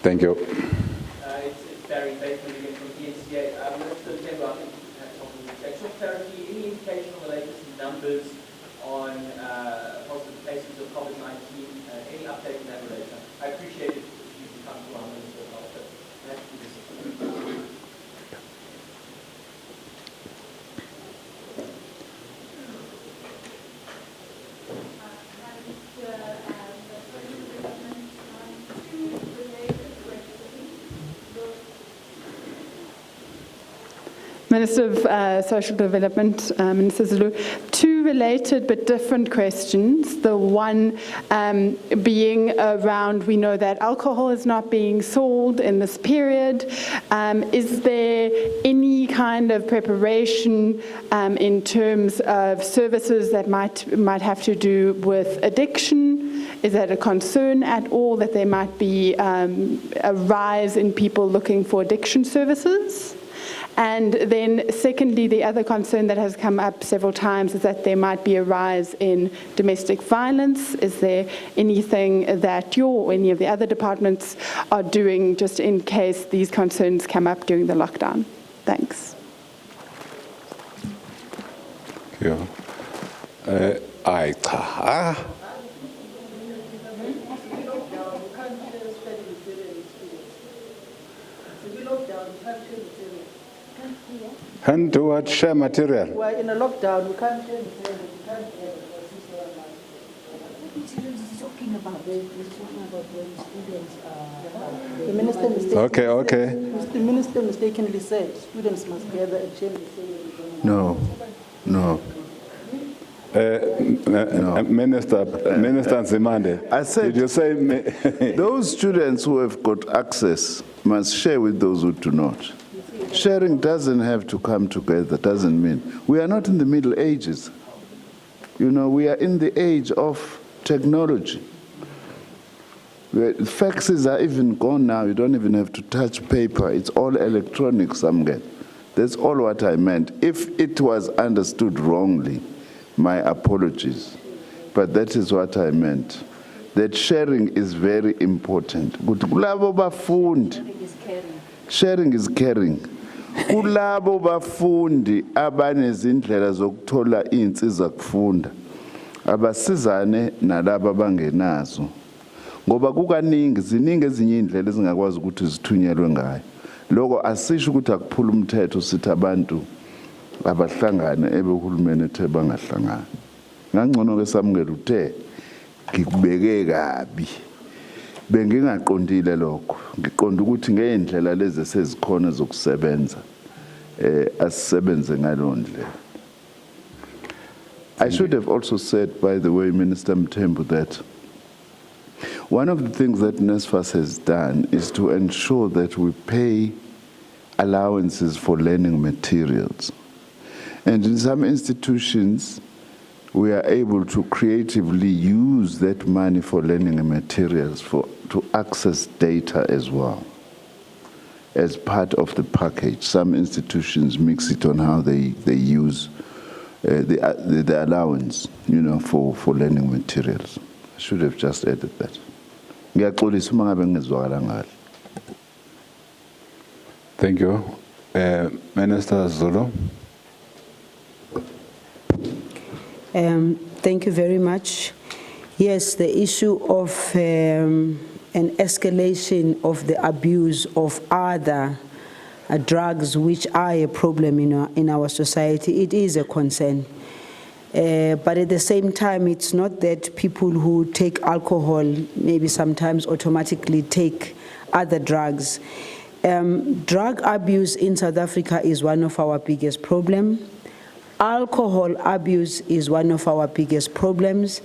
Thank you. It's Barry Bateman again from DNCA. Minister Tembo, I think you had something. Short clarity, any indication on the latest numbers on positive cases of COVID-19? Any update in that relation? I appreciate it if you can come to our Minister of Health, but that's the Minister of Social Development, Minister Zulu, two related but different questions. The one being around, we know that alcohol is not being sold in this period. Is there any kind of preparation in terms of services that might have to do with addiction? Is that a concern at all that there might be a rise in people looking for addiction services? And then secondly, the other concern that has come up several times is that there might be a rise in domestic violence. Is there anything that you or any of the other departments are doing just in case these concerns come up during the lockdown? Thanks. Yeah. And do what? Share material? We're in a lockdown. We can't share the minister Okay. The minister mistakenly said students must gather and share material. No. Minister Nzimande, I said, did you say those students who have got access must share with those who do not. Sharing doesn't have to come together, doesn't mean. We are not in the Middle Ages. You know, we are in the age of technology. Faxes are even gone now. You don't even have to touch paper. It's all electronic, Samgen. That's all what I meant. If it was understood wrongly, my apologies. But that is what I meant. That sharing is very important. Sharing is caring. Kulabo bafundi abanezindlela zokuthola insiza kufunda abasizane nalabo bangenazo ngoba kukaningi ziningi ezinye indlela ezingakwazi ukuthi zithunyelwe ngayo lokho asisho ukuthi akuphula umthetho sithi abantu abahlangane ebehulumeni ethe bangahlangana ngangcono ke samukela uthe ngikubeke kabi bengingaqondile lokho ngiqonda ukuthi ngeendlela lezi sezikhona zokusebenza asisebenze ngaloo ndlela. I should have also said, by the way, Minister Mthembu, that one of the things that NSFAS has done is to ensure that we pay allowances for learning materials. And in some institutions, we are able to creatively use that money for learning materials to access data as well, as part of the package. Some institutions mix it on how they use the allowance, you know, for learning materials. I should have just added that. Thank you. Minister Zulu. Thank you very much. Yes, the issue of an escalation of the abuse of other drugs which are a problem in our society, it is a concern. But at the same time, it's not that people who take alcohol maybe sometimes automatically take other drugs. Drug abuse in South Africa is one of our biggest problems. Alcohol abuse is one of our biggest problems.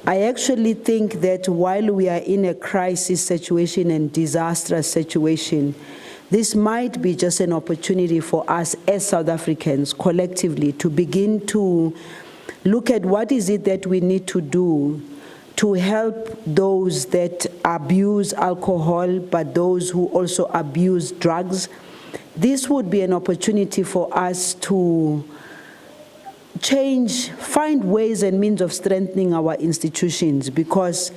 I actually think that while we are in a crisis situation and disastrous situation, this might be just an opportunity for us as South Africans collectively to begin to look at what is it that we need to do to help those that abuse alcohol, but those who also abuse drugs. This would be an opportunity for us to find ways and means of strengthening our institutions, because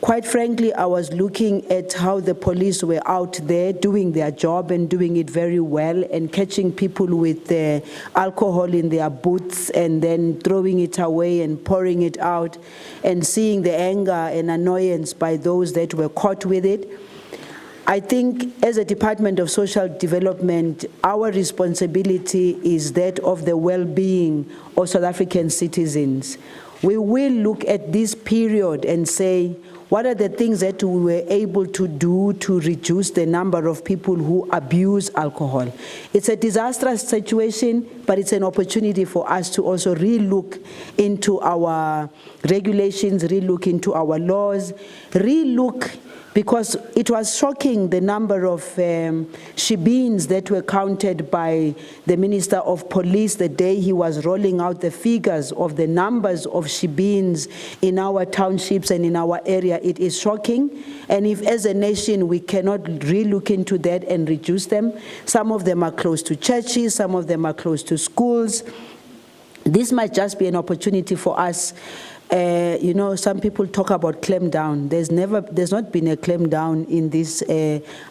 quite frankly, I was looking at how the police were out there doing their job and doing it very well and catching people with alcohol in their boots and then throwing it away and pouring it out and seeing the anger and annoyance by those that were caught with it. I think as a Department of Social Development, our responsibility is that of the well-being of South African citizens. We will look at this period and say, what are the things that we were able to do to reduce the number of people who abuse alcohol? It's a disastrous situation, but it's an opportunity for us to also re-look into our regulations, re-look into our laws, re-look, because it was shocking the number of shebeens that were counted by the Minister of Police the day he was rolling out the figures of the numbers of shebeens in our townships and in our area. It is shocking, and if as a nation we cannot re-look into that and reduce them, some of them are close to churches, some of them are close to schools. This might just be an opportunity for us. You know, some people talk about clamp down. There's not been a clamp down in this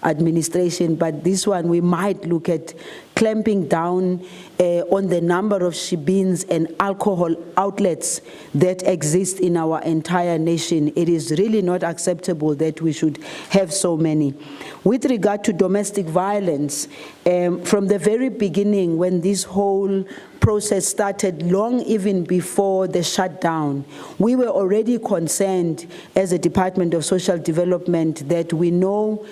administration, but this one we might look at clamping down on the number of shebeens and alcohol outlets that exist in our entire nation. It is really not acceptable that we should have so many. With regard to domestic violence, from the very beginning when this whole process started, long even before the shutdown, we were already concerned as a Department of Social Development that we know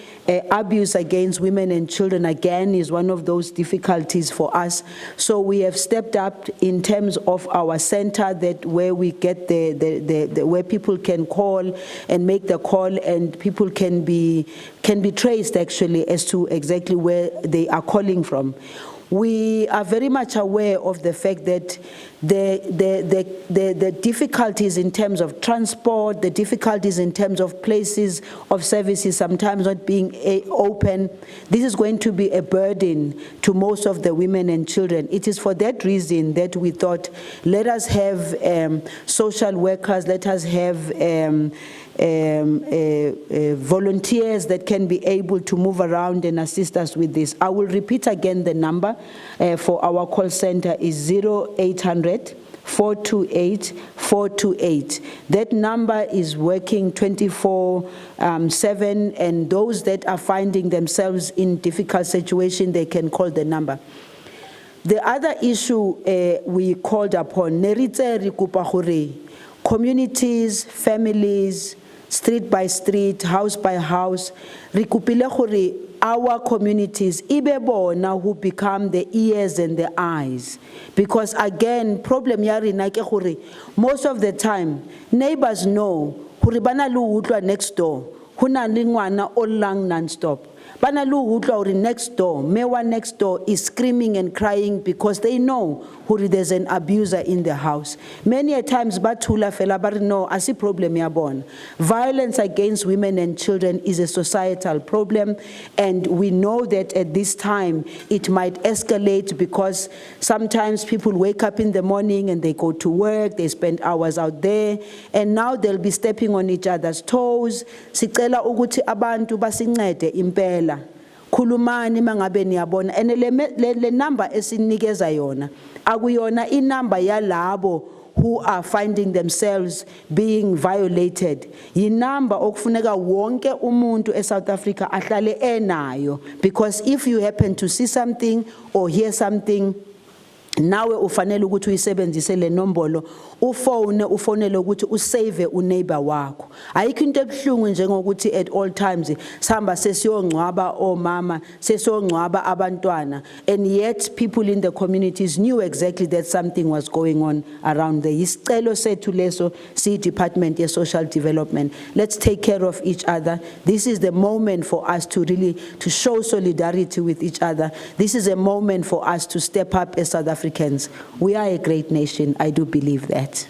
abuse against women and children again is one of those difficulties for us. So we have stepped up in terms of our center, that where we get where people can call and make the call, and people can be traced actually as to exactly where they are calling from. We are very much aware of the fact that the difficulties in terms of transport, the difficulties in terms of places of services sometimes not being open, this is going to be a burden to most of the women and children. It is for that reason that we thought, let us have social workers, let us have volunteers that can be able to move around and assist us with this. I will repeat again the number for our call center is 0800 428 428. That number is working 24/7, and those that are finding themselves in difficult situation, they can call the number. The other issue we called upon, communities, families, street by street, house by house, our communities, now who become the ears and the eyes. Because again, problem most of the time, neighbors know, next door, non-stop. Next door, Mewa next door is screaming and crying because they know there's an abuser in the house. Many a times, batula fela no, asi problem yabon. Violence against women and children is a societal problem, and we know that at this time it might escalate because sometimes people wake up in the morning and they go to work, they spend hours out there, and now they'll be stepping on each other's toes. Sicela ukuthi abantu basincede impela. Khulumani mangabe niyabona, and le number esinikeza yona akuyona inamba yalabo who are finding themselves being violated. Yinamba okufuneka wonke umuntu eSouth Africa ahlale enayo, because if you happen to see something or hear something, nawe ufanele ukuthi uyisebenzise le nombolo, ufonele ukuthi usave uneighbor wakho. Ayikho into ebuhlungu njengokuthi at all times sihamba sesiyongcwaba omama, sesiyongcwaba abantwana, and yet people in the communities knew exactly that something was going on around there. Isicelo sethu leso Department of Social Development. Let's take care of each other. This is the moment for us to really to show solidarity with each other. This is a moment for us to step up as South Africans. We are a great nation. I do believe that.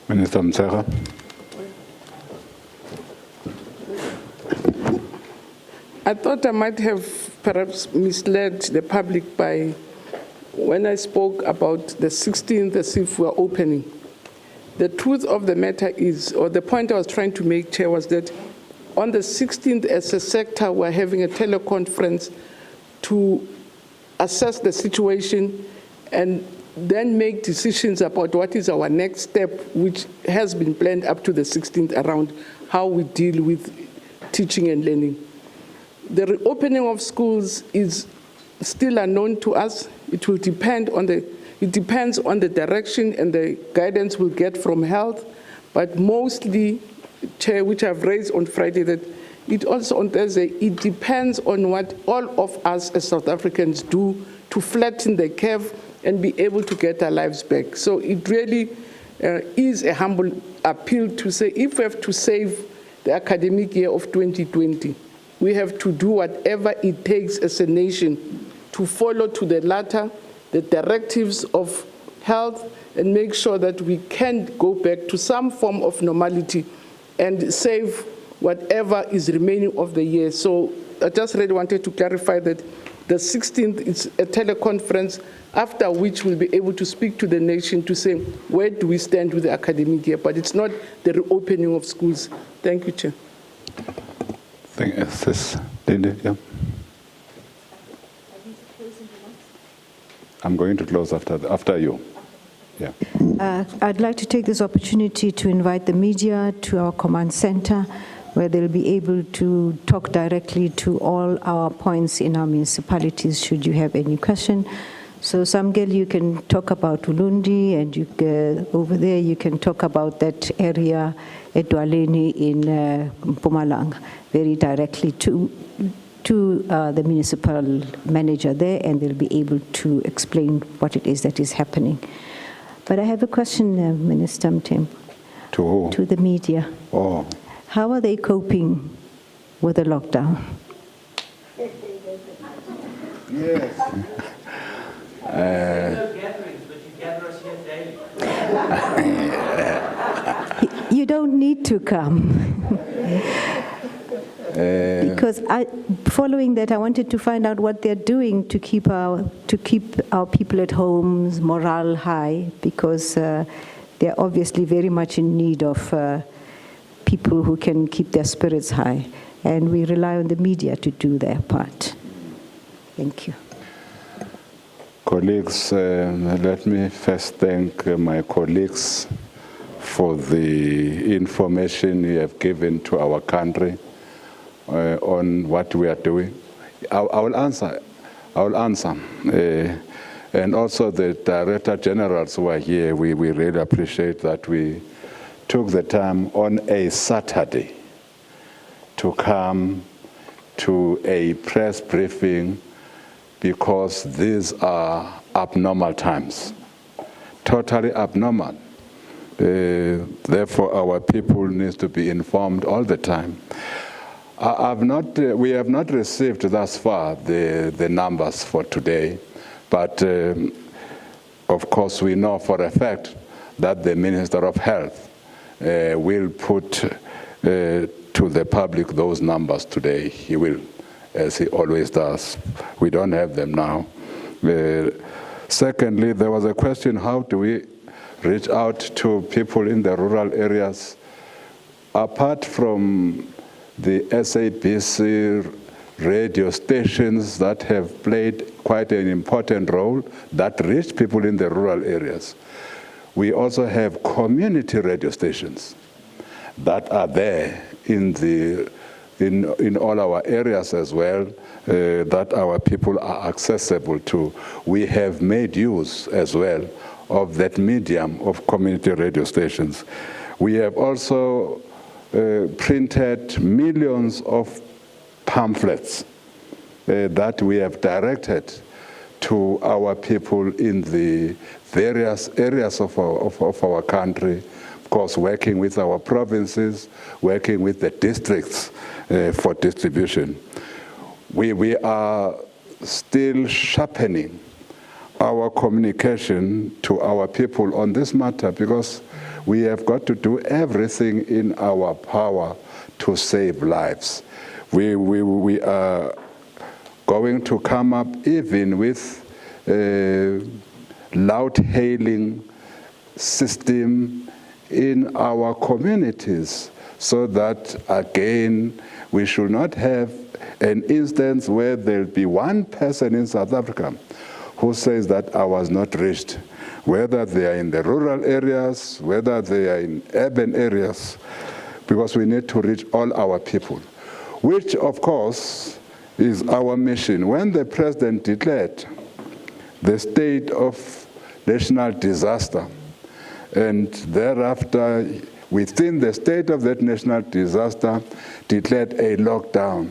Minister Mtsega. I thought I might have perhaps misled the public by when I spoke about the 16th as if we're opening. The truth of the matter is, or the point I was trying to make, Chair, was that on the 16th as a sector, we're having a teleconference to assess the situation and then make decisions about what is our next step, which has been planned up to the 16th around how we deal with teaching and learning. The reopening of schools is still unknown to us. It will depend on it depends on the direction and the guidance we'll get from health, but mostly, Chair, which I've raised on Friday, that it also on Thursday, it depends on what all of us as South Africans do to flatten the curve and be able to get our lives back. So it really is a humble appeal to say, if we have to save the academic year of 2020, we have to do whatever it takes as a nation to follow to the latter the directives of health and make sure that we can go back to some form of normality and save whatever is remaining of the year. So I just really wanted to clarify that the 16th is a teleconference after which we'll be able to speak to the nation to say, where do we stand with the academic year? But it's not the reopening of schools. Thank you, Chair. Thank you, Sis Lindy. Yeah. I'm going to close after you. Yeah. I'd like to take this opportunity to invite the media to our command center, where they'll be able to talk directly to all our points in our municipalities should you have any question. So Samgel, you can talk about Ulundi, and over there you can talk about that area at Dwaleni in Mpumalanga, very directly to the municipal manager there, and they'll be able to explain what it is that is happening. But I have a question, Minister Mtembu. To who? To the media. Oh. How are they coping with the lockdown? Yes. You don't need to come. Because following that, I wanted to find out what they're doing to keep our people at home's morale high, because they're obviously very much in need of people who can keep their spirits high, and we rely on the media to do their part. Thank you. Colleagues, let me first thank my colleagues for the information you have given to our country on what we are doing. I will answer. And also the Director Generals who are here, we really appreciate that we took the time on a Saturday to come to a press briefing, because these are abnormal times, totally abnormal. Therefore, our people need to be informed all the time. We have not received thus far the numbers for today, but of course we know for a fact that the Minister of Health will put to the public those numbers today. He will, as he always does. We don't have them now. Secondly, there was a question, how do we reach out to people in the rural areas? Apart from the SABC radio stations that have played quite an important role that reach people in the rural areas, we also have community radio stations that are there in all our areas as well, that our people are accessible to. We have made use as well of that medium of community radio stations. We have also printed millions of pamphlets that we have directed to our people in the various areas of our country, of course working with our provinces, working with the districts for distribution. We are still sharpening our communication to our people on this matter, because we have got to do everything in our power to save lives. We are going to come up even with a loud-hailing system in our communities, so that, again, we should not have an instance where there'll be one person in South Africa who says that I was not reached, whether they are in the rural areas, whether they are in urban areas, because we need to reach all our people, which, of course, is our mission. When the president declared the state of national disaster, and thereafter, within the state of that national disaster, declared a lockdown,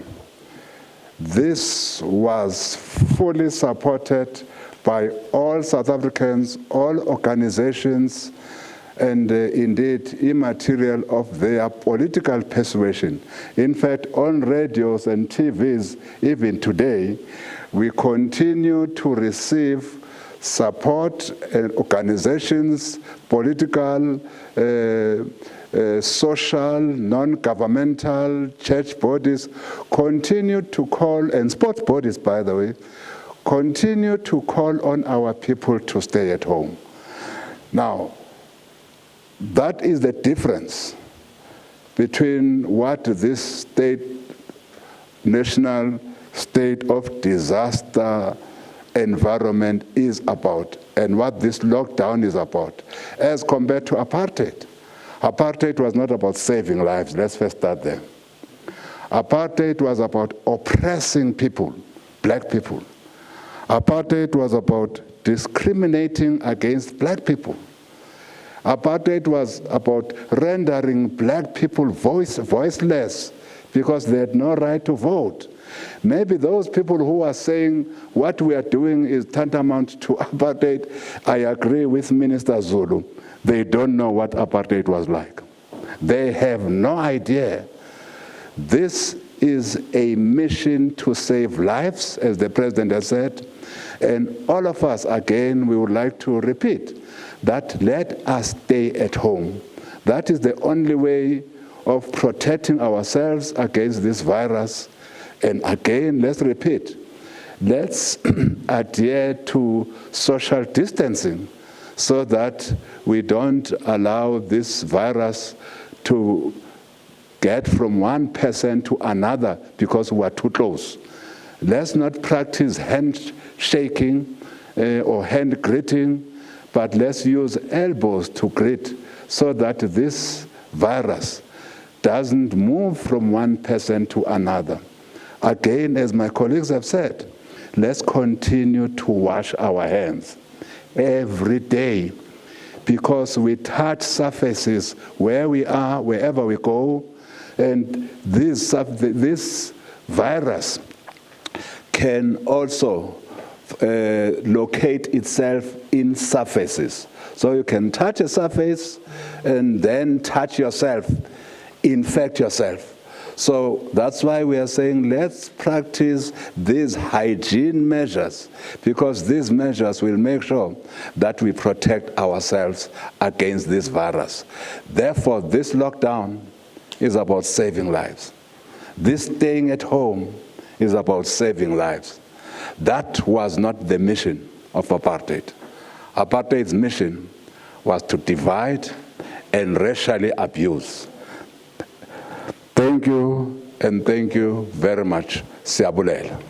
this was fully supported by all South Africans, all organizations, and indeed immaterial of their political persuasion. In fact, on radios and TVs, even today, we continue to receive support and organizations, political, social, non-governmental, church bodies continue to call, and sports bodies, by the way, continue to call on our people to stay at home. Now, that is the difference between what this national state of disaster environment is about and what this lockdown is about, as compared to apartheid. Apartheid was not about saving lives. Let's first start there. Apartheid was about oppressing people, black people. Apartheid was about discriminating against black people. Apartheid was about rendering black people voiceless because they had no right to vote. Maybe those people who are saying what we are doing is tantamount to apartheid, I agree with Minister Zulu. They don't know what apartheid was like. They have no idea. This is a mission to save lives, as the president has said, and all of us, again, we would like to repeat that let us stay at home. That is the only way of protecting ourselves against this virus. And again, let's repeat, let's adhere to social distancing so that we don't allow this virus to get from one person to another because we are too close. Let's not practice handshaking or hand greeting, but let's use elbows to greet so that this virus doesn't move from one person to another. Again, as my colleagues have said, let's continue to wash our hands every day, because we touch surfaces where we are, wherever we go, and this virus can also locate itself in surfaces. So you can touch a surface and then touch yourself, infect yourself. So that's why we are saying let's practice these hygiene measures, because these measures will make sure that we protect ourselves against this virus. Therefore, this lockdown is about saving lives. This staying at home is about saving lives. That was not the mission of apartheid. Apartheid's mission was to divide and racially abuse. Thank you, and thank you very much. Siyabulela.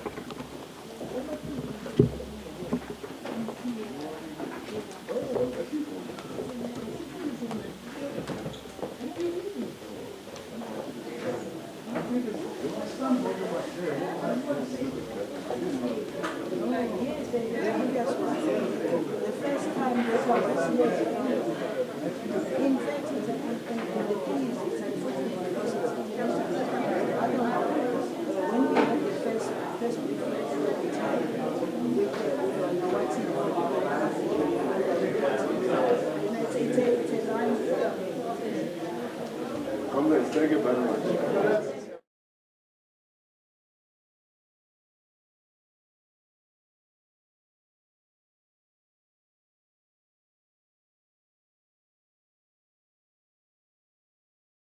Thank you very much.